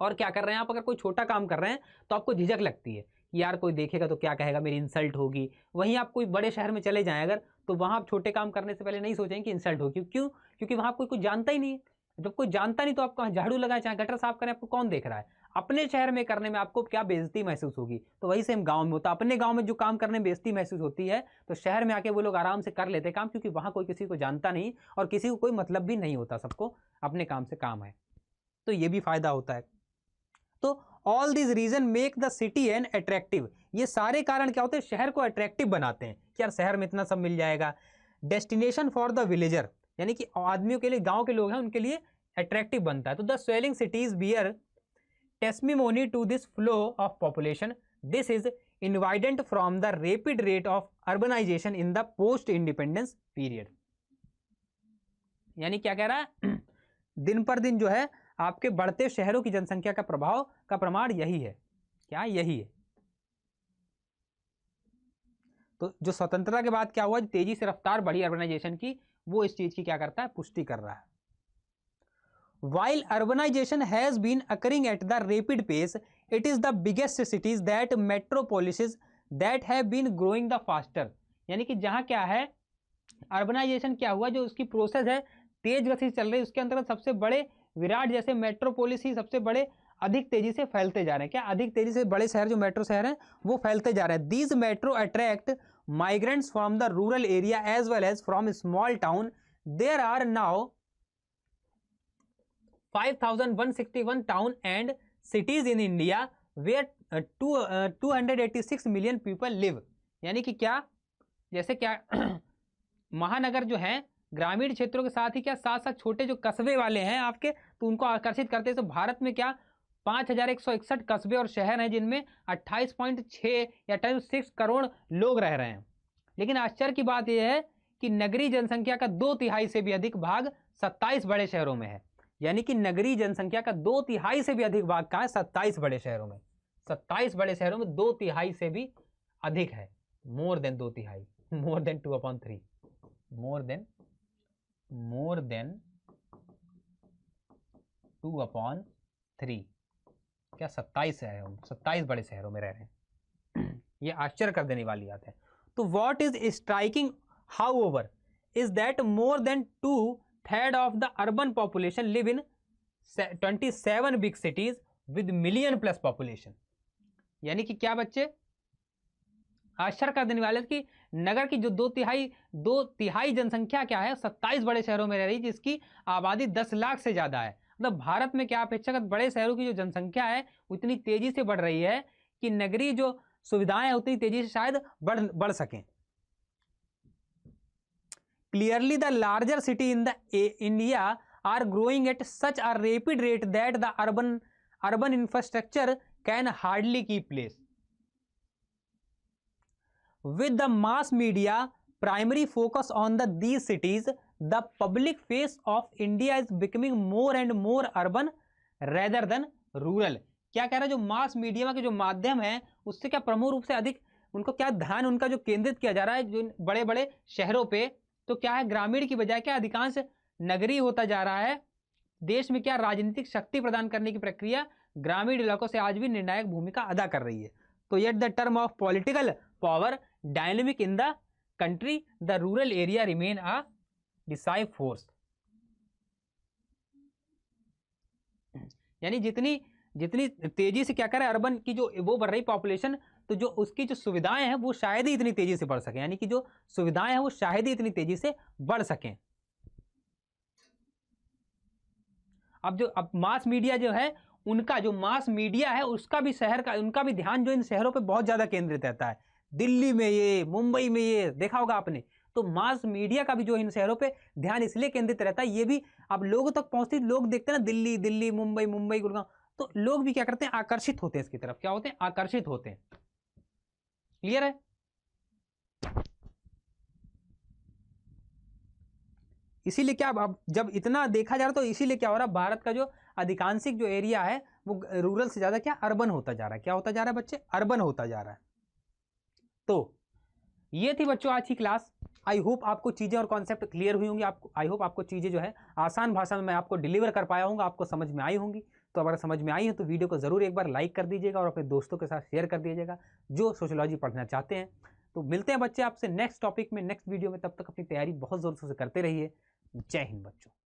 और क्या कर रहे हैं आप, अगर कोई छोटा काम कर रहे हैं तो आपको झिझक लगती है, यार कोई देखेगा तो क्या कहेगा, मेरी इंसल्ट होगी। वहीं आप कोई बड़े शहर में चले जाएं अगर, तो वहां आप छोटे काम करने से पहले नहीं सोचेंगे कि इंसल्ट होगी, क्यों, क्योंकि वहां कोई कुछ जानता ही नहीं है। जब कोई जानता नहीं तो आप कहाँ झाड़ू लगाए चाहे गटर साफ करें, आपको कौन देख रहा है। अपने शहर में करने में आपको क्या बेइज्जती महसूस होगी, तो वही सेम गांव में होता, अपने गांव में जो काम करने में बेइज्जती महसूस होती है तो शहर में आके वो लोग आराम से कर लेते काम, क्योंकि वहां कोई किसी को जानता नहीं और किसी को कोई मतलब भी नहीं होता, सबको अपने काम से काम है, तो ये भी फायदा होता है। तो all this reason make the city an attractive, ये सारे कारण क्या होते हैं, शहर को अट्रैक्टिव बनाते हैं कि यार शहर में इतना सब मिल जाएगा। डेस्टिनेशन फॉर द विलेजर, यानी कि आदमियों के लिए, गांव के लोग हैं उनके लिए अट्रैक्टिव बनता है। तो the swelling cities bear testimony to this flow of population, this is evident from the rapid rate of urbanization in the post independence period. यानी क्या कह रहा है, दिन पर दिन जो है आपके बढ़ते शहरों की जनसंख्या का प्रभाव का प्रमाण यही है, क्या यही है। तो जो स्वतंत्रता के बाद क्या हुआ, तेजी से रफ्तार बढ़ी अर्बनाइजेशन की, वो इस चीज की क्या करता है, पुष्टि कर रहा है। While urbanization has been occurring at the rapid pace, it is the biggest cities that metropolises that have been growing the faster। यानी कि जहां क्या है अर्बनाइजेशन क्या हुआ, जो उसकी प्रोसेस है तेज गति से चल रही है, उसके अंतर्गत सबसे बड़े विराट जैसे मेट्रोपोलिस ही सबसे बड़े अधिक तेजी से फैलते जा रहे हैं। क्या अधिक तेजी से बड़े शहर जो मेट्रो शहर हैं वो फैलते जा रहे हैं। These metro attract migrants from the rural area as well as from small town. There are now 5161 town and cities in India where 286 million people live. यानी कि क्या, जैसे क्या महानगर जो हैं ग्रामीण क्षेत्रों के साथ ही क्या साथ साथ छोटे जो कस्बे वाले हैं आपके, तो उनको आकर्षित करते हैं। तो भारत में क्या 5161 कस्बे और शहर हैं जिनमें 28.6 या 28.6 करोड़ लोग रह रहे हैं। लेकिन आश्चर्य की बात यह है कि नगरीय जनसंख्या का 2/3 से भी अधिक भाग 27 बड़े शहरों में है। यानी कि नगरीय जनसंख्या का 2/3 से भी अधिक भाग कहाँ है, 27 बड़े शहरों में। 27 बड़े शहरों में 2/3 से भी अधिक है, more than 2/3, more than 2/3, more than 2/3, क्या 27 बड़े शहरों में रह रहे हैं। ये आश्चर्य कर देने वाली बात है। तो what is striking how over is that more than 2/3 of the urban population live in 27 big cities with million plus population. यानी कि क्या बच्चे, आश्चर्य कर देने वाले कि नगर की जो 2/3 जनसंख्या क्या है 27 बड़े शहरों में रह रही, जिसकी आबादी 10 लाख से ज्यादा है। मतलब भारत में क्या अपेक्षाकृत बड़े शहरों की जो जनसंख्या है उतनी तेजी से बढ़ रही है कि नगरीय जो सुविधाएं हैं उतनी तेजी से शायद बढ़ सकें। Clearly the larger city in the India are growing at such a rapid rate that the urban infrastructure can hardly keep place with the mass media primary focus on these cities. The public face of India is becoming more and more urban rather than rural। क्या कह रहा है, जो mass media के जो माध्यम है उससे क्या प्रमुख रूप से अधिक उनको क्या ध्यान उनका जो केंद्रित किया जा रहा है जो बड़े बड़े शहरों पे, तो क्या है ग्रामीण की बजाय क्या अधिकांश नगरीय होता जा रहा है। देश में क्या राजनीतिक शक्ति प्रदान करने की प्रक्रिया ग्रामीण इलाकों से आज भी निर्णायक भूमिका अदा कर रही है। तो yet the term of political power dynamic in the country, the rural area remain a decisive force. यानी जितनी जितनी तेजी से क्या करे अर्बन की जो वो बढ़ रही पॉपुलेशन, तो जो उसकी जो सुविधाएं हैं वो शायद ही इतनी तेजी से बढ़ सके, यानी कि जो सुविधाएं हैं वो शायद ही इतनी तेजी से बढ़ सकें। अब मास मीडिया जो है, उनका जो मास मीडिया है उसका भी शहर का, उनका भी ध्यान जो इन शहरों पे बहुत ज्यादा केंद्रित रहता है। दिल्ली में ये, मुंबई में ये देखा होगा आपने। तो मास मीडिया का भी जो इन शहरों पे ध्यान इसलिए केंद्रित रहता है, ये भी अब लोगों तक पहुंचती, लोग देखते हैं ना दिल्ली दिल्ली, मुंबई मुंबई, गुड़गांव, तो लोग भी क्या करते हैं, आकर्षित होते हैं इसकी तरफ। क्या होते हैं? आकर्षित होते हैं। क्लियर है? इसीलिए क्या, अब जब इतना देखा जा रहा, तो इसीलिए क्या हो रहा, भारत का जो अधिकांशिक जो एरिया है वो रूरल से ज्यादा क्या अर्बन होता जा रहा है। क्या होता जा रहा है बच्चे? अर्बन होता जा रहा है। तो ये थी बच्चों आज की क्लास। आई होप आपको चीजें और कॉन्सेप्ट क्लियर हुई होंगी। आपको आई होप आपको चीजें जो है आसान भाषा में मैं आपको डिलीवर कर पाया हूँ, आपको समझ में आई होंगी। तो अगर समझ में आई है तो वीडियो को जरूर एक बार लाइक कर दीजिएगा और अपने दोस्तों के साथ शेयर कर दीजिएगा जो सोशियोलॉजी पढ़ना चाहते हैं। तो मिलते हैं बच्चे आपसे नेक्स्ट टॉपिक में, नेक्स्ट वीडियो में। तब तक अपनी तैयारी बहुत जोर से करते रहिए। जय हिंद बच्चों।